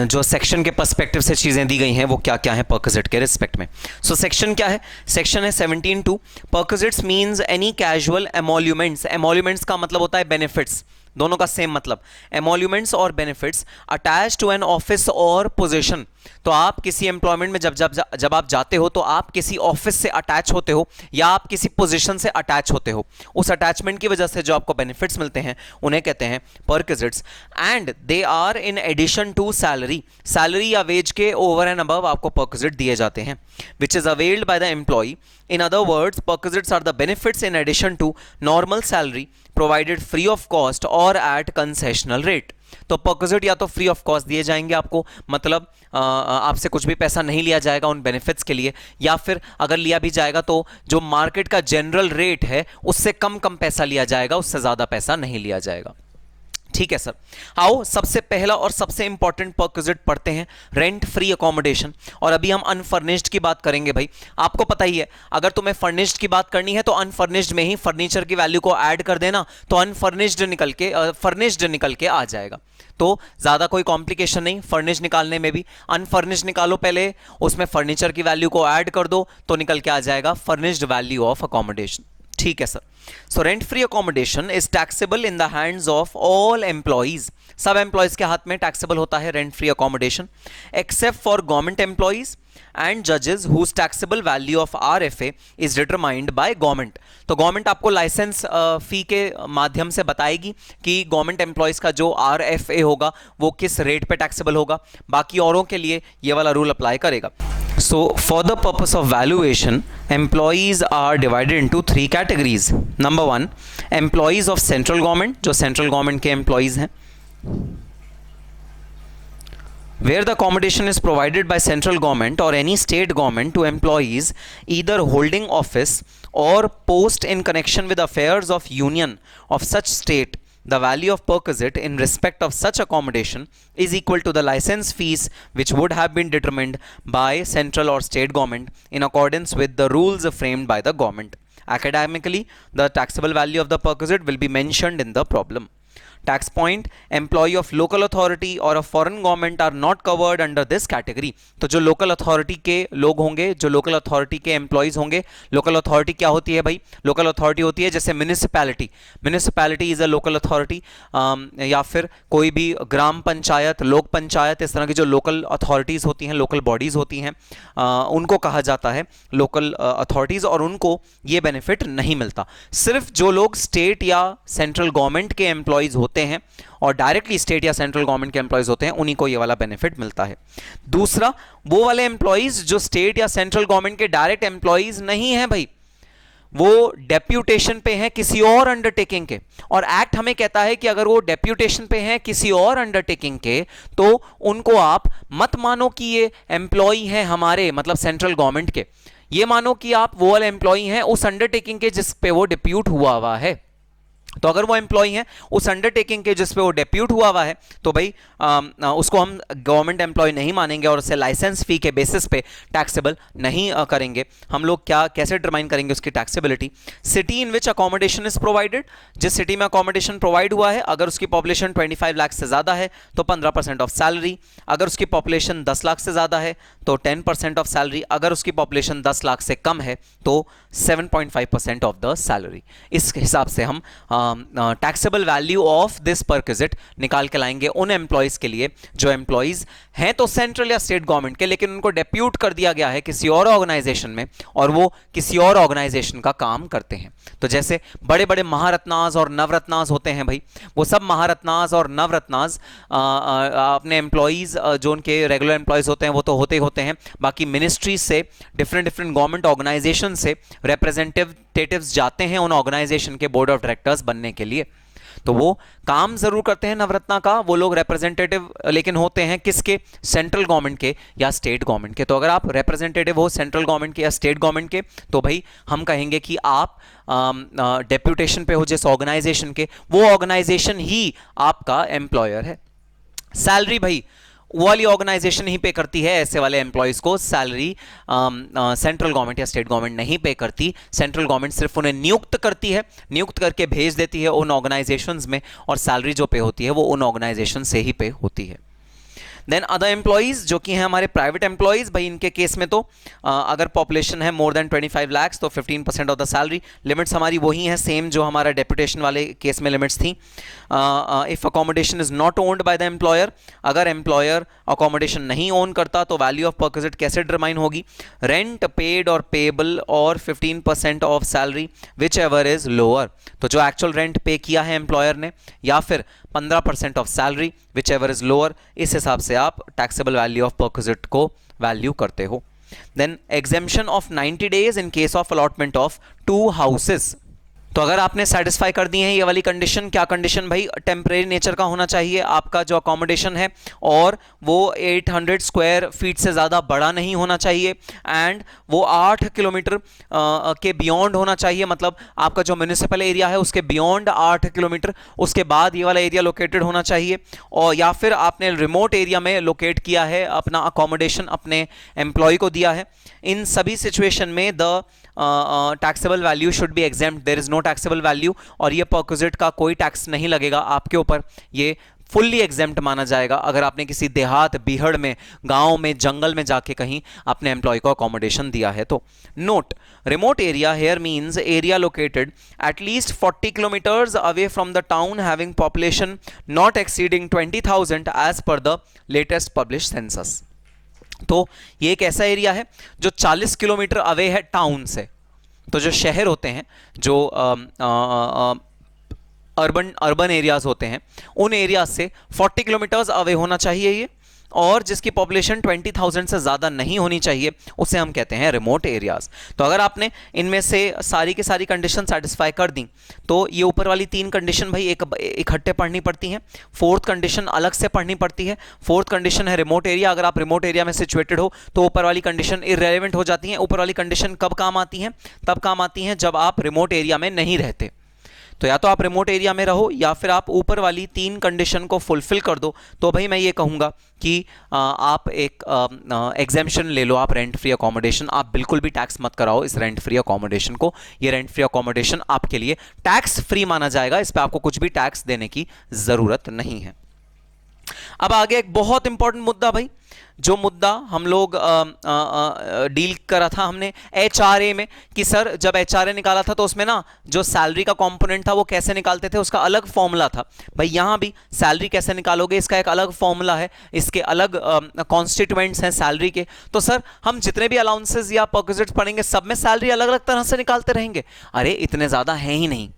जो सेक्शन के पर्सपेक्टिव से चीज़ें दी गई हैं वो क्या क्या है परक्विजिट के रिस्पेक्ट में। सो सेक्शन क्या है? सेक्शन है 17.2। Perquisites means any casual emoluments. Emoluments का मतलब होता है बेनिफिट्स, दोनों का सेम मतलब। एमोल्यूमेंट्स और benefits attach to an office और पोजीशन, तो आप किसी एम्प्लॉयमेंट में जब आप जाते हो तो आप किसी ऑफिस से अटैच होते हो या आप किसी पोजीशन से अटैच होते हो, उस अटैचमेंट की वजह से जो आपको बेनिफिट्स मिलते हैं उन्हें कहते हैं perquisites, and they are in addition to salary, salary या वेज के ओवर एंड अबव आपको परक्विजिट दिए जाते हैं, which is availed by the employee. In other words, perquisites are the benefits in addition to normal salary provided free of cost or at concessional rate। तो perquisite या तो free of cost दिए जाएंगे आपको, मतलब आपसे कुछ भी पैसा नहीं लिया जाएगा उन बेनिफिट्स के लिए, या फिर अगर लिया भी जाएगा तो जो मार्केट का जनरल रेट है उससे कम पैसा लिया जाएगा, उससे ज्यादा पैसा नहीं लिया जाएगा। ठीक है सर। आओ सबसे पहला और सबसे इंपॉर्टेंट परक्विजिट पढ़ते हैं, रेंट फ्री अकोमोडेशन। और अभी हम अनफर्निश्ड की बात करेंगे भाई। आपको पता ही है, अगर तुम्हें फर्निश्ड की बात करनी है तो अनफर्निश्ड में ही फर्नीचर की वैल्यू को ऐड कर देना, तो अनफर्निश्ड फर्निश्ड निकल के आ जाएगा। तो ज्यादा कोई कॉम्प्लिकेशन नहीं फर्निश्ड निकालने में भी। अनफर्निश्ड निकालो पहले, उसमें फर्नीचर की वैल्यू को ऐड कर दो तो निकल के आ जाएगा फर्निश्ड वैल्यू ऑफ अकोमोडेशन। ठीक है sir. So rent free accommodation is taxable in the hands of all employees, सब एम्प्लॉइज के हाथ में टैक्सेबल होता है rent free accommodation, except for government employees and जजेस whose taxable value of RFA is determined by government. तो government आपको licence fee के माध्यम से बताएगी कि गवर्नमेंट एम्प्लॉइज का जो RFA होगा वो किस रेट पे टैक्सेबल होगा, बाकी औरों के लिए ये वाला रूल अप्लाई करेगा। So for the purpose of valuation, employees are divided into 3 categories. Number 1, employees of central government, जो central government के employees हैं, where the accommodation is provided by central government or any state government to employees either holding office or post in connection with affairs of union of such state. The value of perquisite in respect of such accommodation is equal to the license fees which would have been determined by central or state government in accordance with the rules framed by the government. Academically, the taxable value of the perquisite will be mentioned in the problem. Tax point, employee of local authority or a foreign government are not covered under this category. तो जो local authority के लोग होंगे, जो local authority के employees होंगे, local authority क्या होती है भाई? local authority होती है जैसे municipality, municipality is a local authority, या फिर कोई भी ग्राम पंचायत, लोक पंचायत, इस तरह की जो local authorities होती हैं, local bodies होती हैं, उनको कहा जाता है local authorities, और उनको ये benefit नहीं मिलता। सिर्फ जो लोग state या central government के employees होते हैं और डायरेक्टली स्टेट या सेंट्रल गवर्नमेंट के एम्प्लॉइज होते हैं, उन्हीं को ये वाला बेनिफिट मिलता है। दूसरा, वो वाले एम्प्लॉइज जो स्टेट या सेंट्रल गवर्नमेंट के डायरेक्ट एम्प्लॉइज नहीं हैं भाई, वो डेप्यूटेशन पे हैं किसी और अंडरटेकिंग के, और एक्ट हमें कहता है कि अगर वो डेप्यूटेशन पे हैं किसी और अंडरटेकिंग के तो उनको आप मत मानो कि ये एम्प्लॉई हैं हमारे, मतलब सेंट्रल गवर्नमेंट के, ये मानो कि आप वो वाले एम्प्लॉई हैं उस अंडरटेकिंग के जिस पे वो डिप्यूट हुआ है। तो अगर वो एम्प्लॉई हैं उस अंडरटेकिंग के जिस पे वो डेप्यूट हुआ है तो भाई उसको हम गवर्नमेंट एम्प्लॉय नहीं मानेंगे और उसे लाइसेंस फी के बेसिस पे टैक्सेबल नहीं करेंगे। हम लोग कैसे डिटरमाइन करेंगे उसकी taxability? City in which accommodation is provided, जिस सिटी में अकोमोडेशन प्रोवाइड हुआ है, अगर उसकी पॉपुलेशन 25 लाख से ज्यादा है तो 15% ऑफ सैलरी, अगर उसकी पॉपुलेशन 10 लाख से ज्यादा है तो 10% ऑफ सैलरी, अगर उसकी पॉपुलेशन 10 लाख से कम है तो 7.5% ऑफ द सैलरी। इस हिसाब से हम taxable value of this perquisite निकाल के लाएंगे उन एम्प्लॉइज के लिए जो एम्प्लॉइज हैं तो सेंट्रल या स्टेट गवर्नमेंट के, लेकिन उनको डेप्यूट कर दिया गया है किसी और ऑर्गेनाइजेशन में और वो किसी और ऑर्गेनाइजेशन का काम करते हैं। तो जैसे बड़े बड़े महारत्नाज और नवरत्नाज होते हैं भाई, वो सब महारत्नाज और नवरत्नाज अपने एम्प्लॉइज जो उनके रेगुलर एम्प्लॉइज होते हैं वो तो होते ही होते हैं, बाकी मिनिस्ट्री से डिफरेंट गवर्नमेंट ऑर्गेनाइजेशन से रिप्रेजेंटेटिव्स जाते हैं उन ऑर्गेनाइजेशन के बोर्ड ऑफ डायरेक्टर्स बनने के लिए। तो वो काम जरूर करते हैं नवरत्ना का, वो लोग रिप्रेजेंटेटिव लेकिन होते हैं किसके? सेंट्रल गवर्नमेंट के या स्टेट गवर्नमेंट के। तो अगर आप रिप्रेजेंटेटिव हो सेंट्रल गवर्नमेंट के या स्टेट गवर्नमेंट के तो भाई हम कहेंगे कि आप डेप्यूटेशन पे हो जिस ऑर्गेनाइजेशन के, वो ऑर्गेनाइजेशन ही आपका एम्प्लॉयर है। सैलरी भाई वो वाली ऑर्गेनाइजेशन ही पे करती है ऐसे वाले एम्प्लॉइज को, सैलरी सेंट्रल गवर्नमेंट या स्टेट गवर्नमेंट नहीं पे करती। सेंट्रल गवर्नमेंट सिर्फ उन्हें नियुक्त करती है, नियुक्त करके भेज देती है उन ऑर्गेनाइजेशंस में, और सैलरी जो पे होती है वो उन ऑर्गेनाइजेशन से ही पे होती है। देन अदर एम्प्लॉइज जो कि हैं हमारे प्राइवेट एम्प्लॉइज, भाई इनके केस में तो अगर पॉपुलेशन है मोर देन 25 lakhs तो 15% ऑफ द सैलरी। लिमिट्स हमारी वही हैं सेम जो हमारा डेपुटेशन वाले केस में लिमिट्स थी। If accommodation is not owned by the employer, अगर एम्प्लॉयर अकोमोडेशन नहीं ओन करता तो वैल्यू ऑफ परक्विजिट कैसे डिटरमाइन होगी? रेंट पेड और पेएबल और 15% of salary whichever is lower, तो जो एक्चुअल रेंट पे किया है एम्प्लॉयर ने या फिर 15% of salary whichever is lower, इस हिसाब से आप टैक्सेबल वैल्यू ऑफ परक्विजिट को वैल्यू करते हो। Then exemption of 90 days in case of allotment of 2 houses, तो अगर आपने सेटिस्फाई कर दी है ये वाली कंडीशन, क्या कंडीशन भाई? टेम्परेरी नेचर का होना चाहिए आपका जो अकोमोडेशन है और वो 800 स्क्वायर फीट से ज़्यादा बड़ा नहीं होना चाहिए एंड वो 8 किलोमीटर के बियॉन्ड होना चाहिए, मतलब आपका जो म्यूनिसिपल एरिया है उसके बियॉन्ड 8 किलोमीटर उसके बाद ये वाला एरिया लोकेटेड होना चाहिए, और या फिर आपने रिमोट एरिया में लोकेट किया है अपना अकोमोडेशन, अपने एम्प्लॉय को दिया है। इन सभी सिचुएशन में the taxable value should be exempt, there is no taxable value, और ये परक्विजिट का कोई टैक्स नहीं लगेगा आपके ऊपर, ये फुल्ली एग्जेम्प्ट माना जाएगा अगर आपने किसी देहात बीहड़ में, गांव में, जंगल में जाके कहीं अपने एम्प्लॉय को अकोमोडेशन दिया है तो। Note, remote area here means area located at least 40 kilometers away from the town having population not exceeding 20,000 as per the latest publish census. तो ये एक ऐसा एरिया है जो 40 किलोमीटर अवे है टाउन से, तो जो शहर होते हैं, जो अर्बन एरियाज होते हैं, उन एरिया से 40 किलोमीटर्स अवे होना चाहिए ये, और जिसकी पॉपुलेशन 20,000 से ज़्यादा नहीं होनी चाहिए उसे हम कहते हैं रिमोट एरियाज। तो अगर आपने इनमें से सारी की सारी कंडीशन सेटिस्फाई कर दी तो ये ऊपर वाली 3 कंडीशन भाई इकट्ठे पढ़नी पड़ती हैं, 4th कंडीशन अलग से पढ़नी पड़ती है। 4th कंडीशन है रिमोट एरिया, अगर आप रिमोट एरिया में सिचुएटेड हो तो ऊपर वाली कंडीशन इररेलेवेंट हो जाती हैं। ऊपर वाली कंडीशन कब काम आती हैं? तब काम आती हैं जब आप रिमोट एरिया में नहीं रहते, तो या तो आप रिमोट एरिया में रहो या फिर आप ऊपर वाली 3 कंडीशन को फुलफिल कर दो, तो भाई मैं ये कहूँगा कि आप एक एग्जेम्पशन ले लो, आप रेंट फ्री अकोमोडेशन, आप बिल्कुल भी टैक्स मत कराओ इस रेंट फ्री अकोमोडेशन को। ये रेंट फ्री अकोमोडेशन आपके लिए टैक्स फ्री माना जाएगा, इस पर आपको कुछ भी टैक्स देने की ज़रूरत नहीं है। अब आगे एक बहुत इंपॉर्टेंट मुद्दा भाई, जो मुद्दा हम लोग डील करा था हमने HRA में, कि सर जब HRA निकाला था तो उसमें ना जो सैलरी का कंपोनेंट था वो कैसे निकालते थे, उसका अलग फॉर्मूला था। भाई यहाँ भी सैलरी कैसे निकालोगे, इसका एक अलग फॉर्मूला है, इसके अलग कॉन्स्टिट्यूएंट्स हैं सैलरी के। तो सर हम जितने भी अलाउंसेस या परक्विजिट्स पढ़ेंगे सब में सैलरी अलग अलग तरह से निकालते रहेंगे? अरे इतने ज़्यादा हैं ही नहीं।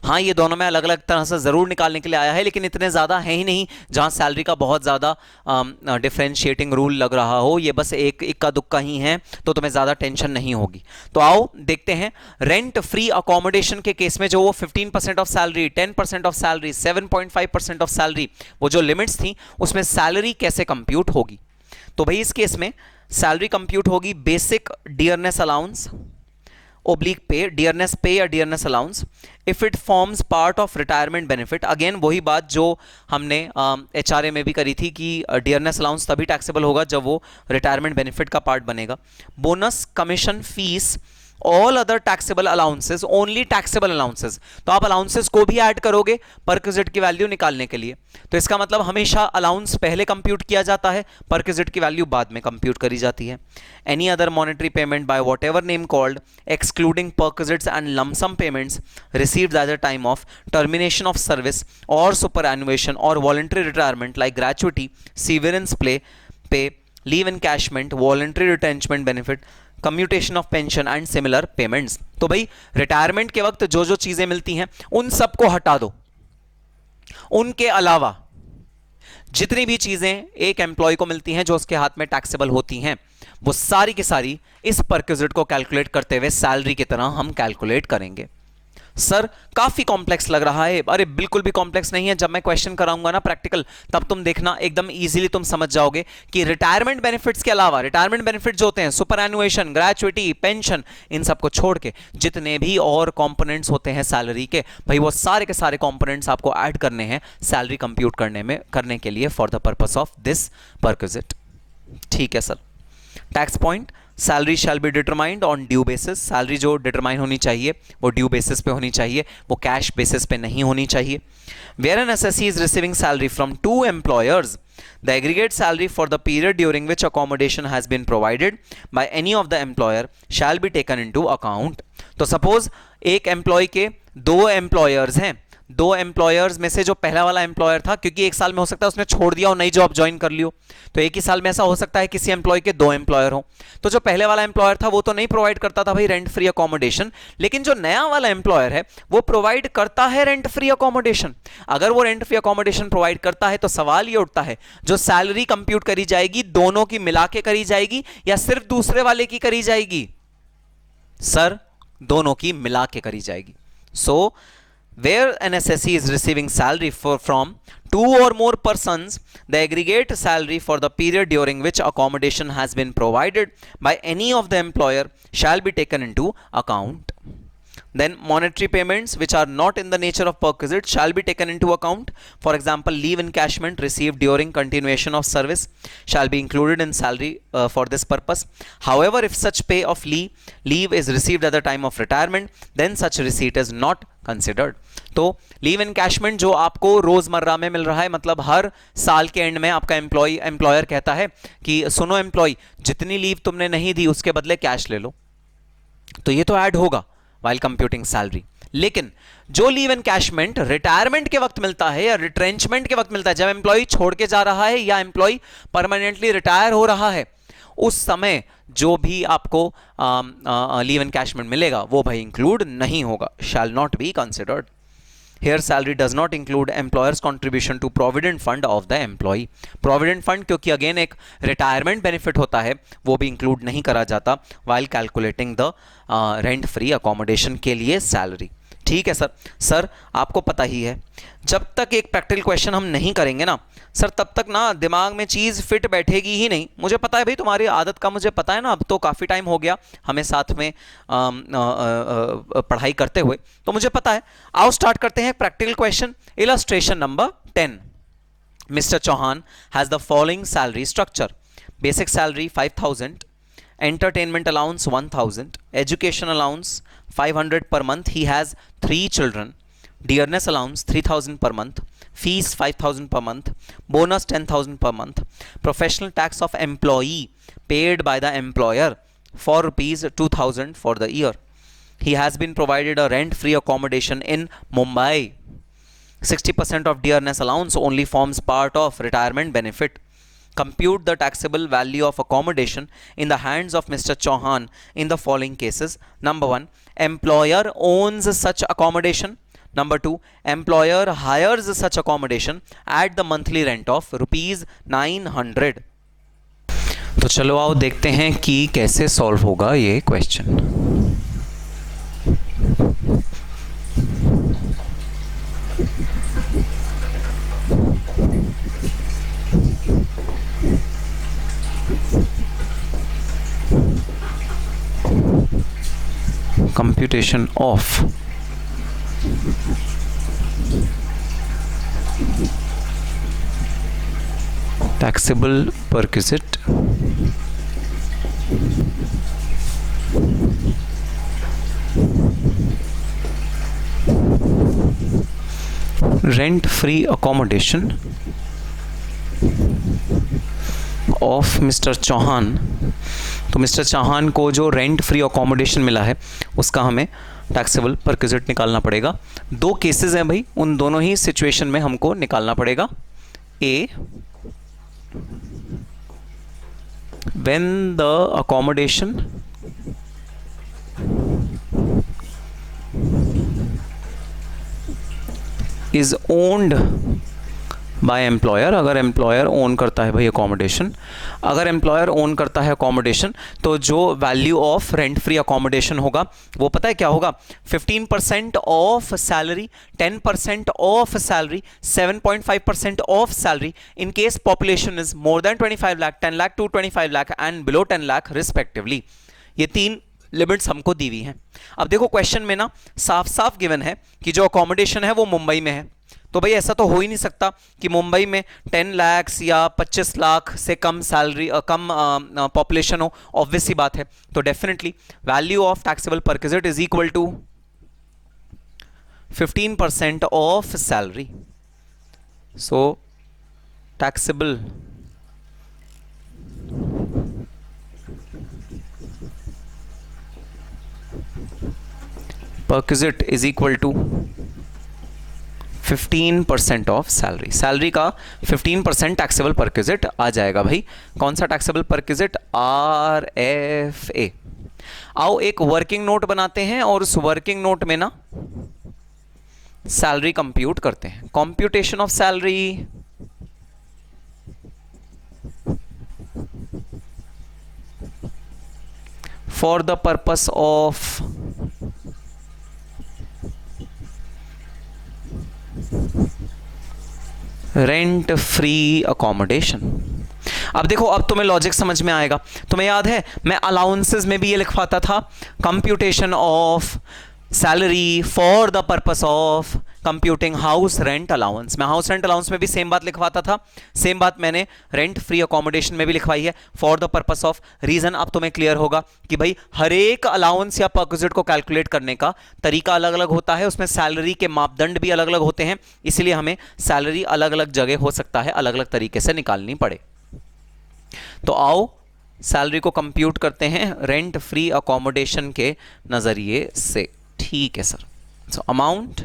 हाँ, ये दोनों में अलग अलग तरह से ज़रूर निकालने के लिए आया है, लेकिन इतने ज़्यादा है ही नहीं जहाँ सैलरी का बहुत ज़्यादा डिफरेंशिएटिंग रूल लग रहा हो। ये बस एक इक्का दुक्का ही है, तो तुम्हें ज़्यादा टेंशन नहीं होगी। तो आओ देखते हैं रेंट फ्री अकोमोडेशन के केस में जो वो 15% of salary, 10% of salary, 7.5% of salary, वो जो लिमिट्स थी उसमें सैलरी कैसे कंप्यूट होगी। तो भाई इस केस में सैलरी कंप्यूट होगी बेसिक डियरनेस अलाउंस ओब्लिक पे, डियरनेस पे या dearness allowance, if it forms part of retirement benefit. Again वही बात जो हमने HRA में भी करी थी कि डियरनेस अलाउंस तभी टैक्सेबल होगा जब वो रिटायरमेंट बेनिफिट का पार्ट बनेगा। Bonus, commission, fees, all other taxable allowances, only taxable allowances, तो आप अलाउंसेस को भी ऐड करोगे परक्विजिट की वैल्यू निकालने के लिए। तो इसका मतलब हमेशा अलाउंस पहले कंप्यूट किया जाता है, परक्विजिट की वैल्यू बाद में कंप्यूट करी जाती है। Any other monetary payment by whatever name called excluding perquisites and lump sum payments received at the time of termination of service और सुपरएनुएशन और voluntary retirement like gratuity, severance pay, leave encashment, voluntary retrenchment benefit, commutation of pension and similar payments. तो भाई retirement के वक्त जो जो चीजें मिलती हैं उन सबको हटा दो, उनके अलावा जितनी भी चीजें एक एम्प्लॉय को मिलती हैं जो उसके हाथ में टैक्सेबल होती हैं, वो सारी की सारी इस परक्विजिट को कैलकुलेट करते हुए सैलरी की तरह हम कैलकुलेट करेंगे। सर काफी कॉम्प्लेक्स लग रहा है। अरे बिल्कुल भी कॉम्प्लेक्स नहीं है, जब मैं क्वेश्चन कराऊंगा ना प्रैक्टिकल तब तुम देखना एकदम इजीली तुम समझ जाओगे कि रिटायरमेंट बेनिफिट्स के अलावा, रिटायरमेंट बेनिफिट जो होते हैं सुपरएनुएशन, ग्रेचुइटी, पेंशन, इन सबको छोड़ के जितने भी और कंपोनेंट्स होते हैं सैलरी के, भाई वो सारे के सारे कंपोनेंट्स आपको ऐड करने हैं सैलरी कंप्यूट करने के लिए for the purpose of this perquisite. ठीक है sir, tax point, salary shall be determined on due basis, salary जो डिटरमाइन होनी चाहिए वो ड्यू बेसिस पे होनी चाहिए, वो कैश बेसिस पे नहीं होनी चाहिए. Where an SSC is receiving salary from two employers, the aggregate salary for the period during which accommodation has been provided by any of the employer shall be taken into account. तो suppose एक employ के दो employers हैं, दो employers में से जो पहला वाला एम्प्लॉयर था, क्योंकि एक साल में हो सकता है उसने छोड़ दिया और नई जॉब ज्वाइन कर लियो, तो एक ही साल में ऐसा हो सकता है किसी एम्प्लॉय के दो एम्प्लॉयर हो. तो जो पहले वाला एम्प्लॉयर था वो तो नहीं प्रोवाइड करता था भाई रेंट फ्री अकोमोडेशन, लेकिन जो नया वाला एम्प्लॉयर है वो प्रोवाइड करता है रेंट फ्री अकोमोडेशन. अगर वो रेंट फ्री अकोमोडेशन प्रोवाइड करता है तो सवाल ये उठता है जो सैलरी कंप्यूट करी जाएगी दोनों की मिला के करी जाएगी या सिर्फ दूसरे वाले की करी जाएगी? सर दोनों की मिला के करी जाएगी. सो where an SSE is receiving salary from two or more persons, the aggregate salary for the period during which accommodation has been provided by any of the employer shall be taken into account. Then monetary payments which are not in the nature of perquisite shall be taken into account. For example, leave encashment received during continuation of service shall be included in salary for this purpose. However, if such pay of leave is received at the time of retirement, then such receipt is not considered. तो leave encashment जो आपको रोजमर्रा में मिल रहा है, मतलब हर साल के एंड में आपका एम्प्लॉयर कहता है कि सुनो एम्प्लॉय, जितनी लीव तुमने नहीं दी उसके बदले कैश ले लो, तो ये तो ऐड होगा while computing salary. लेकिन जो लीव एनकैशमेंट रिटायरमेंट के वक्त मिलता है या रिट्रेंचमेंट के वक्त मिलता है, जब एम्प्लॉय छोड़ के जा रहा है या एम्प्लॉय परमानेंटली रिटायर हो रहा है, उस समय जो भी आपको लीव एनकैशमेंट मिलेगा वो भाई इंक्लूड नहीं होगा, shall not be considered. Here salary does not include employer's contribution to provident fund of the employee. Provident fund क्योंकि अगेन एक रिटायरमेंट बेनिफिट होता है वो भी इंक्लूड नहीं करा जाता while calculating the rent free accommodation के लिए सैलरी. ठीक है सर. सर आपको पता ही है जब तक एक प्रैक्टिकल क्वेश्चन हम नहीं करेंगे ना सर, तब तक ना दिमाग में चीज़ फिट बैठेगी ही नहीं. मुझे पता है भाई तुम्हारी आदत का, मुझे पता है ना, अब तो काफ़ी टाइम हो गया हमें साथ में पढ़ाई करते हुए, तो मुझे पता है. आओ स्टार्ट करते हैं practical question. Illustration number 10. Mister Chauhan has the following salary structure. Basic salary 5000, entertainment allowance 1000, education allowance 500 per month, he has 3 children, dearness allowance 3000 per month, fees 5000 per month, bonus 10000 per month, professional tax of employee paid by the employer for rupees 2000 for the year. He has been provided a rent free accommodation in Mumbai. 60% of dearness allowance only forms part of retirement benefit. Compute the taxable value of accommodation in the hands of Mr. Chauhan in the following cases. Number 1, employer owns such accommodation. Number 2, employer hires such accommodation at the monthly rent of rupees 900. तो चलो आओ देखते हैं कि कैसे solve होगा ये question. Computation of taxable perquisite rent free accommodation of Mr. Chauhan. तो मिस्टर चौहान को जो रेंट फ्री अकोमोडेशन मिला है उसका हमें टैक्सेबल परक्विजिट निकालना पड़ेगा. दो केसेस हैं भाई, उन दोनों ही सिचुएशन में हमको निकालना पड़ेगा. A, when the accommodation is owned by employer. अगर एम्प्लॉयर ओन करता है भाई अकोमोडेशन, अगर एम्प्लॉयर ओन करता है अकोमोडेशन तो जो value of rent free accommodation होगा वो पता है क्या होगा? 15% of salary, 10% of salary, 7.5% of salary in case population is more than 25 lakh, 10 lakh to 25 lakh and below 10 lakh respectively. ये तीन लिमिट्स हमको दी हुई हैं. अब देखो क्वेश्चन में ना साफ साफ गिवन है कि जो अकोमोडेशन है वो मुंबई में है, तो भाई ऐसा तो हो ही नहीं सकता कि मुंबई में 10 लाख या 25 लाख से कम सैलरी कम पॉपुलेशन हो, ऑब्वियस सी बात है। तो definitely value of taxable perquisite is equal to 15% of salary. So taxable perquisite is equal to 15% of salary. Salary का 15% टैक्सेबल परक्विजिट आ जाएगा भाई। कौन सा टैक्सेबल परक्विजिट? RFA। आओ एक वर्किंग नोट बनाते हैं और उस वर्किंग नोट में ना सैलरी कंप्यूट करते हैं। Computation of salary for the purpose of rent free accommodation. अब देखो, अब तुम्हें लॉजिक समझ में आएगा। तुम्हें याद है मैं अलाउंसेस में भी ये लिखवाता था, computation of salary for the purpose of computing house rent allowance. मैं हाउस रेंट अलाउंस में भी सेम बात लिखवाता था, सेम बात मैंने रेंट फ्री अकोमोडेशन में भी लिखवाई है, for the purpose of. Reason अब तुम्हें क्लियर होगा कि भाई हर एक अलाउंस या परक्विजिट को कैलकुलेट करने का तरीका अलग अलग होता है, उसमें सैलरी के मापदंड भी अलग अलग होते हैं, इसलिए हमें सैलरी अलग अलग जगह हो सकता है अलग अलग तरीके से निकालनी पड़े। तो आओ सैलरी को कंप्यूट करते हैं रेंट फ्री अकोमोडेशन के नजरिए से। ठीक है sir. So amount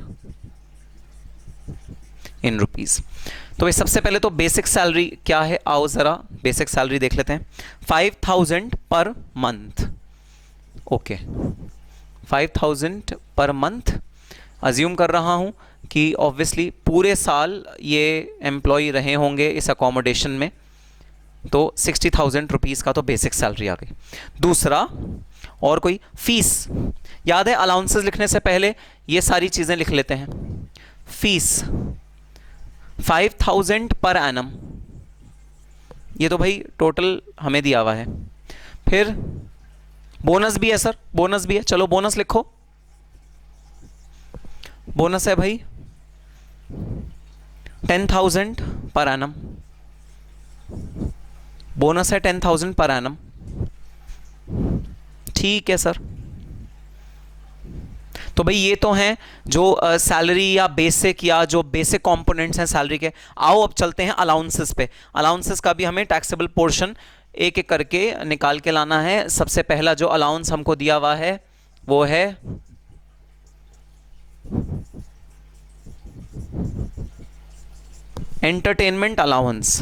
in rupees. तो भाई सबसे पहले तो बेसिक सैलरी क्या है, आओ जरा बेसिक सैलरी देख लेते हैं। 5000 per month. Okay, 5000 per month assume कर रहा हूं कि ऑब्वियसली पूरे साल ये एम्प्लॉय रहे होंगे इस अकोमोडेशन में, तो 60,000 रुपीज़ का तो बेसिक सैलरी आ गई। दूसरा, और कोई फीस याद है, अलाउंसेस लिखने से पहले ये सारी चीज़ें लिख लेते हैं। फीस 5000 पर एनम, ये तो भाई टोटल हमें दिया हुआ है। फिर बोनस भी है सर, बोनस भी है, चलो बोनस लिखो। बोनस है भाई 10,000 पर एनम, बोनस है 10,000 पर एनम। ठीक है सर। तो भाई ये तो हैं जो सैलरी या बेसिक या जो बेसिक कंपोनेंट्स हैं सैलरी के। आओ अब चलते हैं अलाउंसेस पे। अलाउंसेस का भी हमें टैक्सेबल पोर्शन एक एक करके निकाल के लाना है। सबसे पहला जो अलाउंस हमको दिया हुआ है वो है एंटरटेनमेंट अलाउंस,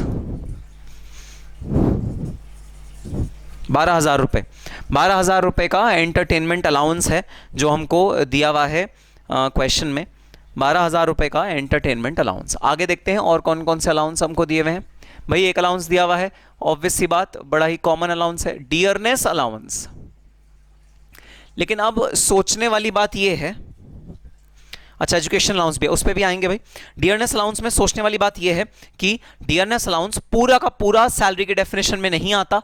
12,000 रुपये। 12,000 रुपये का एंटरटेनमेंट अलाउंस है जो हमको दिया हुआ है क्वेश्चन में। 12,000 रुपये का एंटरटेनमेंट अलाउंस। आगे देखते हैं और कौन कौन से अलाउंस हमको दिए हुए हैं। भाई एक अलाउंस दिया हुआ है, ऑब्वियस सी बात, बड़ा ही कॉमन अलाउंस है, डियरनेस अलाउंस। लेकिन अब सोचने वाली बात यह है, अच्छा एजुकेशन अलाउंस भी है, उस पर भी आएंगे भाई। डियरनेस अलाउंस में सोचने वाली बात यह है कि डियरनेस अलाउंस पूरा का पूरा सैलरी के डेफिनेशन में नहीं आता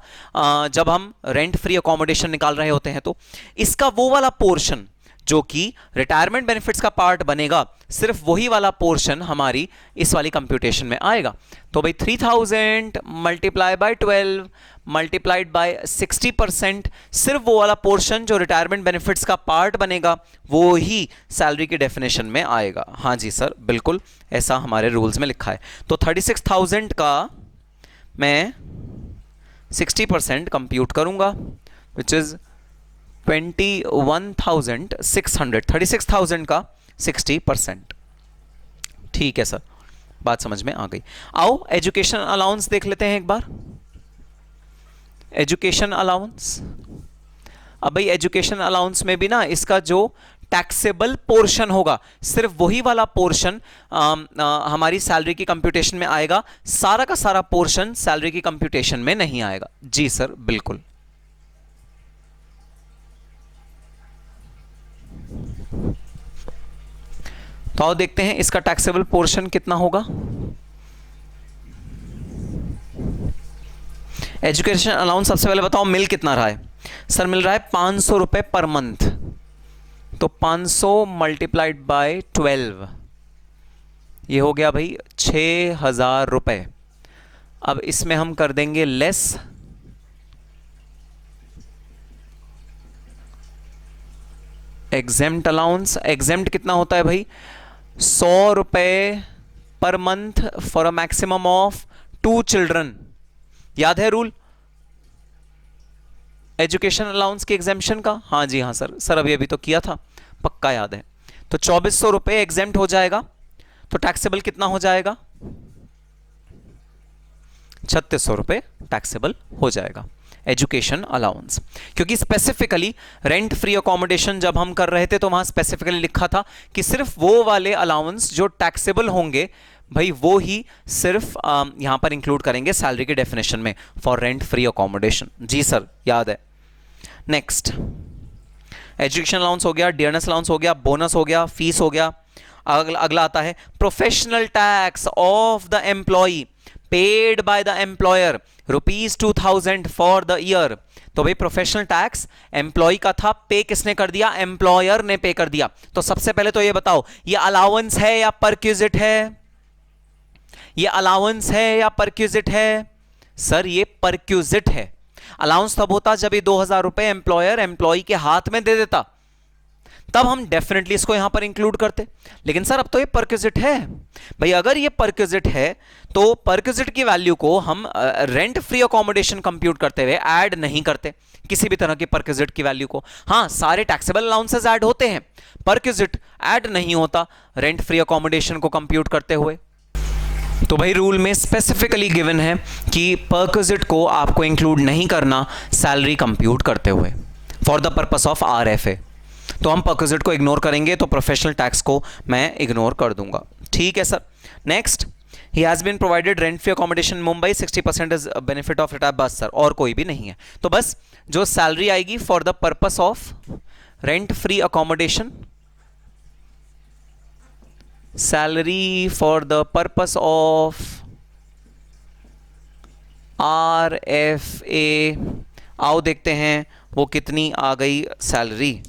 जब हम रेंट फ्री अकोमोडेशन निकाल रहे होते हैं। तो इसका वो वाला पोर्शन जो कि रिटायरमेंट बेनिफिट्स का पार्ट बनेगा, सिर्फ वही वाला पोर्शन हमारी इस वाली कंप्यूटेशन में आएगा। तो भाई 3000 मल्टीप्लाई बाय 12 मल्टीप्लाइड बाय 60%, सिर्फ वो वाला पोर्शन जो रिटायरमेंट बेनिफिट्स का पार्ट बनेगा वो ही सैलरी की डेफिनेशन में आएगा। हाँ जी सर, बिल्कुल ऐसा हमारे रूल्स में लिखा है। तो 36,000 का मैं 60% कंप्यूट करूंगा, विच इज 21,600। 36,000 का 60%। ठीक है सर, बात समझ में आ गई। आओ एजुकेशन अलाउंस देख लेते हैं एक बार। एजुकेशन अलाउंस, अब भाई एजुकेशन अलाउंस में भी ना इसका जो टैक्सेबल पोर्शन होगा सिर्फ वही वाला पोर्शन हमारी सैलरी की कंप्यूटेशन में आएगा, सारा का सारा पोर्शन सैलरी की कंप्यूटेशन में नहीं आएगा। जी सर बिल्कुल। तो आओ देखते हैं इसका टैक्सेबल पोर्शन कितना होगा। एजुकेशन अलाउंस सबसे पहले बताओ मिल कितना रहा है। सर मिल रहा है 500 रुपए पर मंथ। तो 500 मल्टीप्लाइड बाय 12 ये हो गया भाई 6,000 रुपये। अब इसमें हम कर देंगे लेस एग्जेम्प्ट अलाउंस। एग्जेम्प्ट कितना होता है भाई? 100 रुपये per month for a maximum of 2 children. याद है रूल एजुकेशन अलाउंस के एग्जेम्पशन का? हाँ जी हाँ सर अभी तो किया था, पक्का याद है। तो 2400 रुपये एग्जेम्प्ट हो जाएगा, तो टैक्सेबल कितना हो जाएगा? 3600 रुपये टैक्सेबल हो जाएगा एजुकेशन अलाउंस। क्योंकि स्पेसिफिकली रेंट फ्री अकोमोडेशन जब हम कर रहे थे तो वहां स्पेसिफिकली लिखा था कि सिर्फ वो वाले अलाउंस जो टैक्सेबल होंगे भाई वो ही सिर्फ यहां पर इंक्लूड करेंगे सैलरी के डेफिनेशन में फॉर रेंट फ्री अकोमोडेशन। जी सर याद है। नेक्स्ट एजुकेशन अलाउंस हो गया, डियरनेस अलाउंस हो गया, बोनस हो गया, फीस हो गया। अगला आता है professional tax of the employee paid by the employer ₹2000 for the year. तो भाई प्रोफेशनल टैक्स एम्प्लॉय का था, पे किसने कर दिया? एम्प्लॉयर ने पे कर दिया। तो सबसे पहले तो ये बताओ ये अलाउंस है या परक्विजिट है? ये अलाउंस है या परक्विजिट है? सर ये परक्विजिट है। अलाउंस तब होता जब ये 2000 रुपए एम्प्लॉयर एम्प्लॉय के हाथ में दे देता, तब हम डेफिनेटली इसको यहां पर इंक्लूड करते। लेकिन सर अब तो ये परक्विजिट है। भाई अगर ये परक्विजिट है तो परक्विजिट की वैल्यू को हम रेंट फ्री अकोमोडेशन कंप्यूट करते हुए ऐड नहीं करते किसी भी तरह की परक्विजिट की वैल्यू को। हां सारे टैक्सेबल अलाउंसेस ऐड होते हैं, परक्विजिट ऐड नहीं होता रेंट फ्री अकोमोडेशन को कंप्यूट करते हुए। तो भाई रूल में स्पेसिफिकली गिवन है कि परक्विजिट को आपको इंक्लूड नहीं करना सैलरी कंप्यूट करते हुए for the purpose of RFA. तो हम परक्विजिट को इग्नोर करेंगे, तो प्रोफेशनल टैक्स को मैं इग्नोर कर दूंगा। ठीक है sir. Next, he has been provided rent free accommodation Mumbai 60% is benefit of retire. बस सर और कोई भी नहीं है। तो बस जो सैलरी आएगी for the purpose of rent free accommodation, salary for the purpose of RFA, आओ देखते हैं वो कितनी आ गई सैलरी।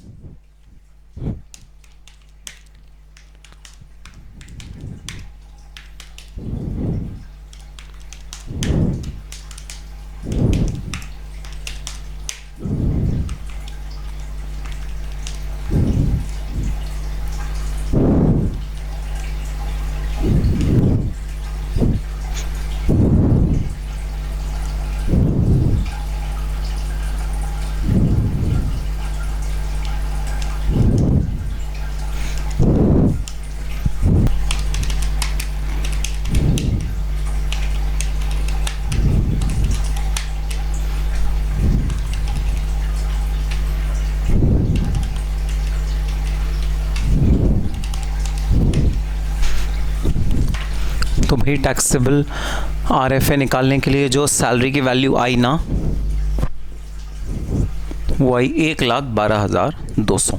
तो भाई टैक्सेबल आरएफए निकालने के लिए जो सैलरी की वैल्यू आई ना, वो आई 1,12,200।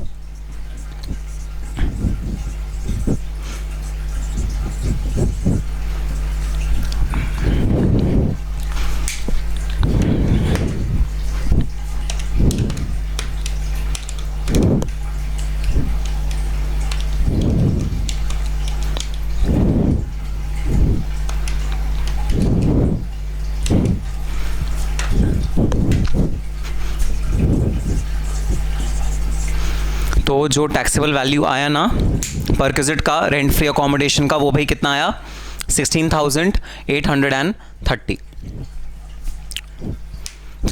तो जो टैक्सेबल वैल्यू आया ना परक्विजिट का रेंट फ्री अकोमोडेशन का, वो भाई कितना आया? 16,830।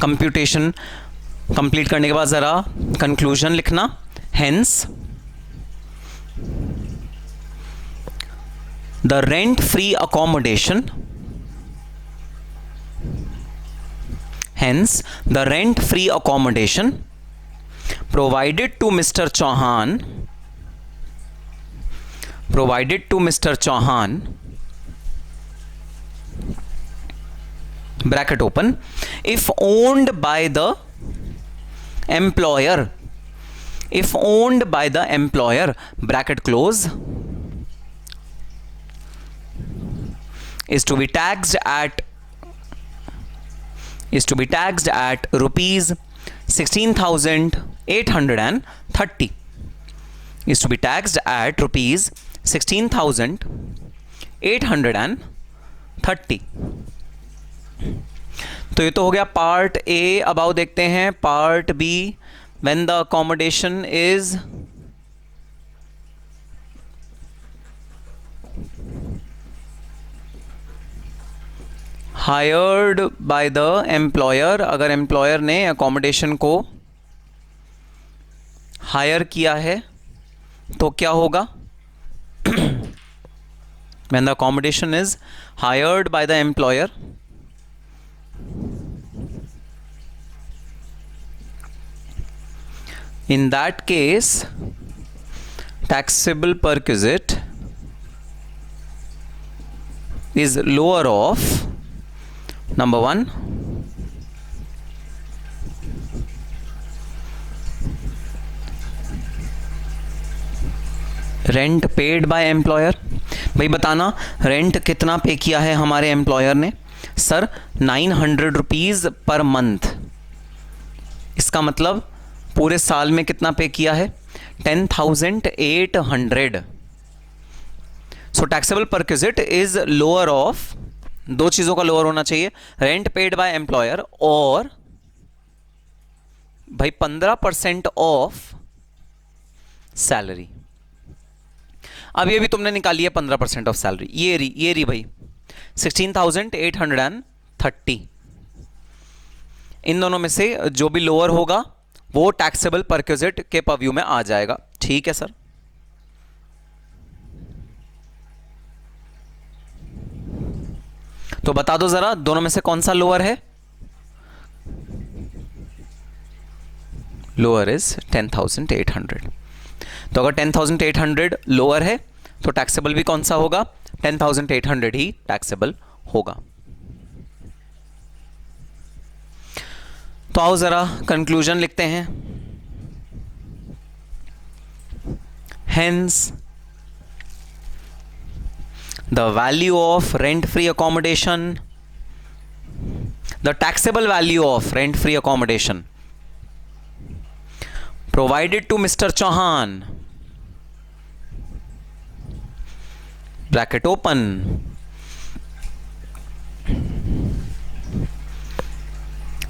कंप्यूटेशन कंप्लीट करने के बाद ज़रा कंक्लूजन लिखना। Hence the rent free accommodation, hence the rent free accommodation provided to Mr. Chauhan bracket open if owned by the employer bracket close is to be taxed at rupees 16,830 is to be taxed at rupees 16,830 830। तो ये तो हो गया part A. अब आओ देखते हैं part B. When the accommodation is hired by the employer, अगर एम्प्लॉयर ने अकोमोडेशन को हायर किया है तो क्या होगा? When the accommodation is hired by the employer, in that case taxable perquisite is lower of number 1, rent paid by employer. भाई बताना रेंट कितना पे किया है हमारे एम्प्लॉयर ने? Sir 900 rupees per month. इसका मतलब पूरे साल में कितना पे किया है? 10,800। So taxable perquisite is lower of, दो चीज़ों का लोअर होना चाहिए, रेंट पेड बाय एम्प्लॉयर और भाई 15% ऑफ सैलरी। अब ये भी तुमने निकाली है 15% ऑफ सैलरी, ये रही भाई 16,830। इन दोनों में से जो भी लोअर होगा वो टैक्सेबल परक्विजिट के परव्यू में आ जाएगा। ठीक है सर। तो बता दो जरा दोनों में से कौन सा लोअर है? Lower is 10,800। तो अगर 10,800 लोअर है तो टैक्सेबल भी कौन सा होगा? 10,800 ही टैक्सेबल होगा। तो आओ जरा कंक्लूजन लिखते हैं। Hence the value of rent-free accommodation, the taxable value of rent-free accommodation provided to Mr. Chauhan, bracket open,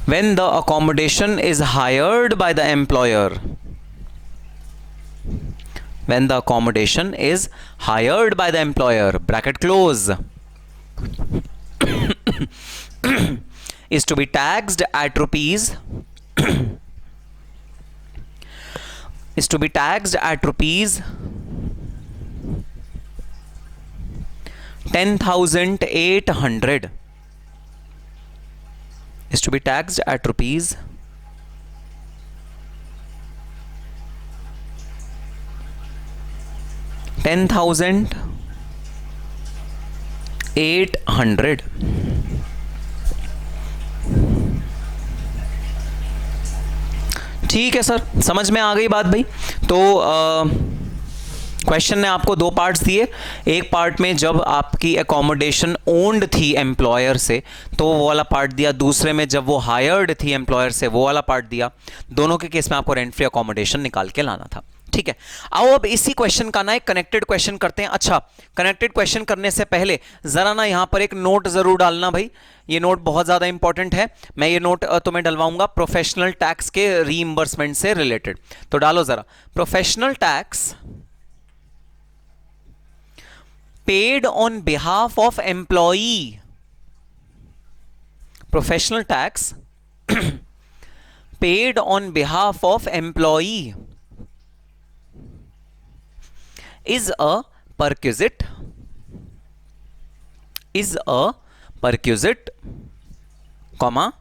when the accommodation is hired by the employer, when the accommodation is hired by the employer, bracket close, is to be taxed at rupees 10,800, is to be taxed at rupees 10,800। ठीक है sir, समझ में आ गई बात भाई। तो question ने आपको दो पार्ट्स दिए। एक पार्ट में जब आपकी एकोमोडेशन ओन्ड थी एम्प्लॉयर से तो वो वाला पार्ट दिया, दूसरे में जब वो हायर्ड थी एम्प्लॉयर से वो वाला पार्ट दिया। दोनों के केस में आपको रेंट फ्री अकोमोडेशन निकाल के लाना था। ठीक है, आओ अब इसी क्वेश्चन का ना एक कनेक्टेड क्वेश्चन करते हैं। अच्छा, कनेक्टेड क्वेश्चन करने से पहले जरा ना यहां पर एक नोट जरूर डालना भाई, ये नोट बहुत ज्यादा इंपॉर्टेंट है। मैं ये नोट तुम्हें डलवाऊंगा प्रोफेशनल टैक्स के रीइंबर्समेंट से रिलेटेड। तो डालो जरा, professional tax paid on behalf of employee, professional tax paid on behalf of employee is a perquisite, comma,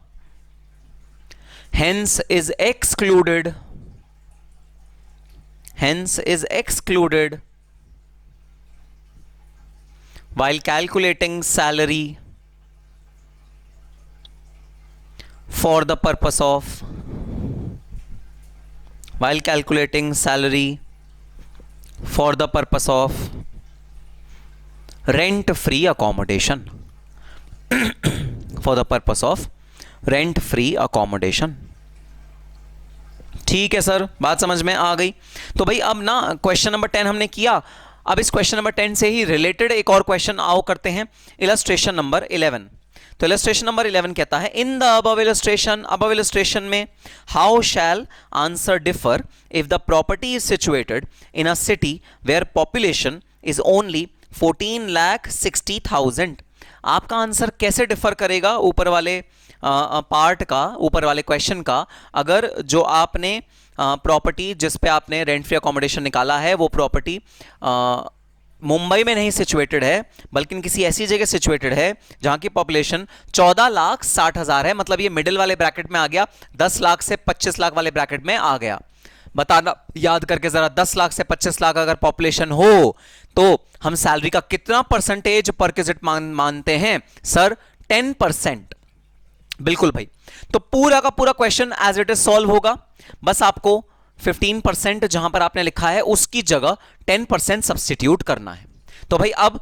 hence is excluded while calculating salary for the purpose of rent free accommodation, for the purpose of rent free accommodation। ठीक है sir, बात समझ में आ गई। तो भाई अब ना क्वेश्चन नंबर 10 हमने किया, अब इस क्वेश्चन नंबर 10 से ही रिलेटेड एक और क्वेश्चन आओ करते हैं, इलस्ट्रेशन नंबर 11। तो इलस्ट्रेशन नंबर 11 कहता है, इन द अबव इलस्ट्रेशन में how shall answer differ if the property is situated in a city where population is only 14,60,000। आपका आंसर कैसे डिफर करेगा ऊपर वाले पार्ट का, ऊपर वाले क्वेश्चन का, अगर जो आपने प्रॉपर्टी जिस पे आपने रेंट फ्री अकोमोडेशन निकाला है वो प्रॉपर्टी मुंबई में नहीं सिचुएटेड है बल्कि किसी ऐसी जगह सिचुएटेड है जहां की पॉपुलेशन 14,60,000 है। मतलब ये मिडिल वाले ब्रैकेट में आ गया, 10 लाख से 25 लाख वाले ब्रैकेट में आ गया। बताना याद करके जरा, 10 लाख से 25 लाख अगर पॉपुलेशन हो तो हम सैलरी का कितना परसेंटेज परक्विजिट मानते हैं सर? 10%। बिल्कुल भाई। तो पूरा का पूरा question as it is solve होगा, बस आपको 15% जहां पर आपने लिखा है उसकी जगह 10% सब्स्टिट्यूट करना है। तो भाई अब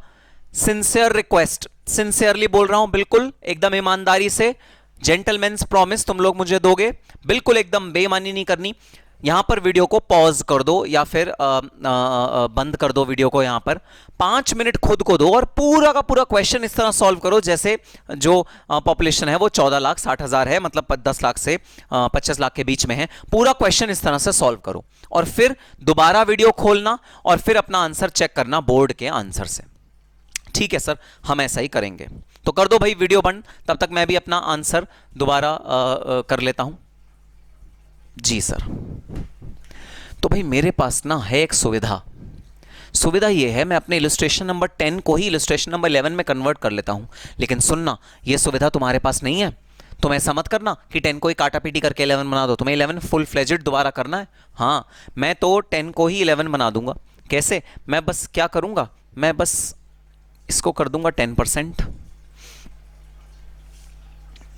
सिंसियर रिक्वेस्ट, सिंसियरली बोल रहा हूं, बिल्कुल एकदम ईमानदारी से, जेंटलमैन्स प्रॉमिस तुम लोग मुझे दोगे, बिल्कुल एकदम बेईमानी नहीं करनी। यहां पर वीडियो को पॉज कर दो या फिर बंद कर दो वीडियो को, यहां पर 5 मिनट खुद को दो और पूरा का पूरा क्वेश्चन इस तरह सॉल्व करो जैसे जो पॉपुलेशन है वो 14,60,000 है, मतलब 10 लाख से 25 लाख के बीच में है। पूरा क्वेश्चन इस तरह से सॉल्व करो और फिर दोबारा वीडियो खोलना और फिर अपना आंसर चेक करना बोर्ड के आंसर से। ठीक है सर, हम ऐसा ही करेंगे। तो कर दो भाई वीडियो बंद, तब तक मैं भी अपना आंसर दोबारा कर लेता हूं। जी सर। तो भाई मेरे पास ना है एक सुविधा ये है, मैं अपने इलस्ट्रेशन नंबर 10 को ही इलस्ट्रेशन नंबर 11 में कन्वर्ट कर लेता हूं। लेकिन सुनना, ये सुविधा तुम्हारे पास नहीं है। तुम ऐसा मत करना कि 10 को ही काटा पीटी करके 11 बना दो, तुम्हें 11 फुल फ्लेजेड दोबारा करना है। हाँ, मैं तो 10 को ही 11 बना दूंगा। कैसे? मैं बस क्या करूंगा, मैं बस इसको कर दूंगा 10%,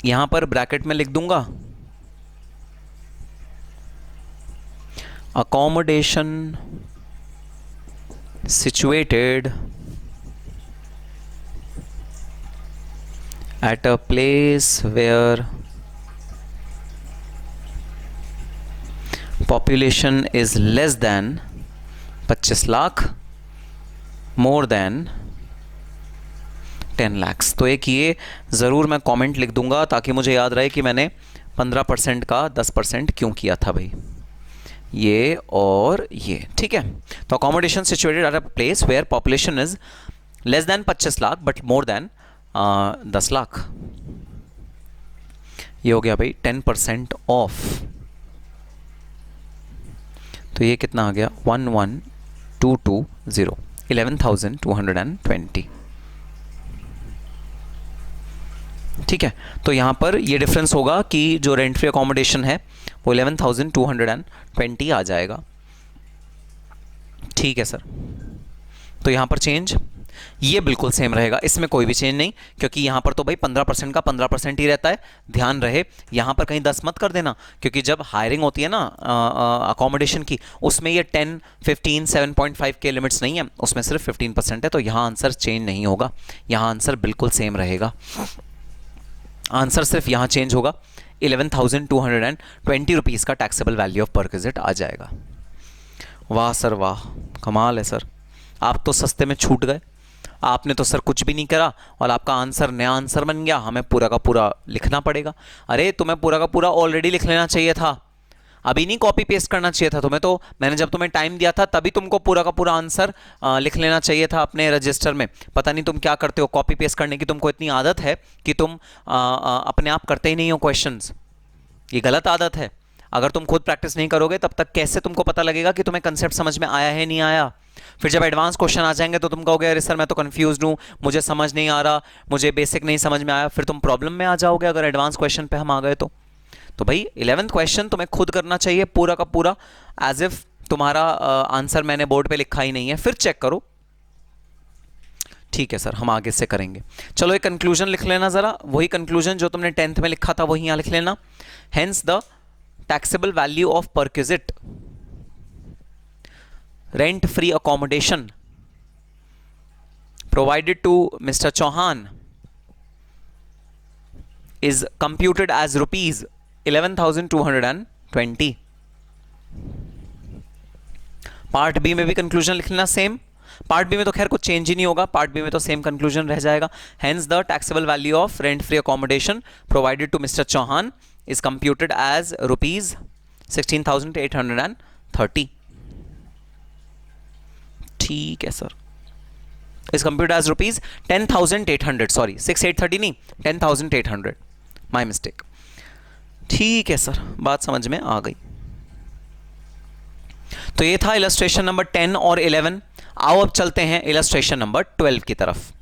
यहां पर ब्रैकेट में लिख दूंगा accommodation situated at a place where population is less than 25 lakh, more than 10 lakhs। तो एक ये ज़रूर मैं कमेंट लिख दूंगा ताकि मुझे याद रहे कि मैंने 15% का 10% क्यों किया था भाई, ये और ये। ठीक है, तो accommodation situated at a place where population is less than 25 lakh but more than 10 lakh. ये हो गया भाई 10% ऑफ। तो ये कितना आ गया? 11,220, 11,220। ठीक है, तो यहां पर ये डिफरेंस होगा कि जो रेंट फ्री अकोमोडेशन है वो 11,220 आ जाएगा। ठीक है सर, तो यहां पर चेंज ये बिल्कुल सेम रहेगा, इसमें कोई भी चेंज नहीं, क्योंकि यहां पर तो भाई 15% का 15% ही रहता है। ध्यान रहे यहां पर कहीं 10 मत कर देना, क्योंकि जब हायरिंग होती है ना अकोमोडेशन की, उसमें ये 10, 15, 7.5 के लिमिट्स नहीं है, उसमें सिर्फ 15% है। तो यहां आंसर चेंज नहीं होगा, यहां आंसर बिल्कुल सेम रहेगा। आंसर सिर्फ यहां चेंज होगा, 11,220 रुपीज़ का टैक्सेबल वैल्यू ऑफ परक्विजिट आ जाएगा। वाह सर वाह, कमाल है सर, आप तो सस्ते में छूट गए। आपने तो सर कुछ भी नहीं करा और आपका आंसर नया आंसर बन गया, हमें पूरा का पूरा लिखना पड़ेगा। अरे तुम्हें पूरा का पूरा ऑलरेडी लिख लेना चाहिए था, अभी नहीं कॉपी पेस्ट करना चाहिए था तुम्हें। तो मैंने जब तुम्हें टाइम दिया था तभी तुमको पूरा का पूरा आंसर लिख लेना चाहिए था अपने रजिस्टर में। पता नहीं तुम क्या करते हो, कॉपी पेस्ट करने की तुमको इतनी आदत है कि तुम अपने आप करते ही नहीं हो क्वेश्चंस। ये गलत आदत है। अगर तुम खुद प्रैक्टिस नहीं करोगे तब तक कैसे तुमको पता लगेगा कि तुम्हें कंसेप्ट समझ में आया है नहीं आया। फिर जब एडवांस क्वेश्चन आ जाएंगे तो तुम कहोगे अरे सर मैं तो कंफ्यूज हूँ, मुझे समझ नहीं आ रहा, मुझे बेसिक नहीं समझ में आया। फिर तुम प्रॉब्लम में आ जाओगे अगर एडवांस क्वेश्चन पे हम आ गए तो भाई 11th क्वेश्चन तुम्हें खुद करना चाहिए पूरा का पूरा, एज इफ तुम्हारा आंसर मैंने बोर्ड पे लिखा ही नहीं है। फिर चेक करो। ठीक है सर, हम आगे से करेंगे। चलो एक कंक्लूजन लिख लेना जरा, वही कंक्लूजन जो तुमने 10th में लिखा था वही यहां लिख लेना। Hence the taxable value of perquisite rent free accommodation provided to Mr. Chauhan is computed as rupees 11,220। Part B में भी कंक्लूजन लिखना सेम, पार्ट बी में तो खैर कुछ चेंज ही नहीं होगा, पार्ट बी में तो सेम कंक्लूजन रह जाएगा। Hence the taxable value of rent free accommodation provided to mister Chauhan is computed as rupees 16,830। ठीक है sir, is computed as rupees 10,800, sorry 6,830 नहीं 10,800, माई मिस्टेक। ठीक है सर, बात समझ में आ गई। तो ये था इलस्ट्रेशन नंबर 10 और 11। आओ अब चलते हैं इलस्ट्रेशन नंबर 12 की तरफ।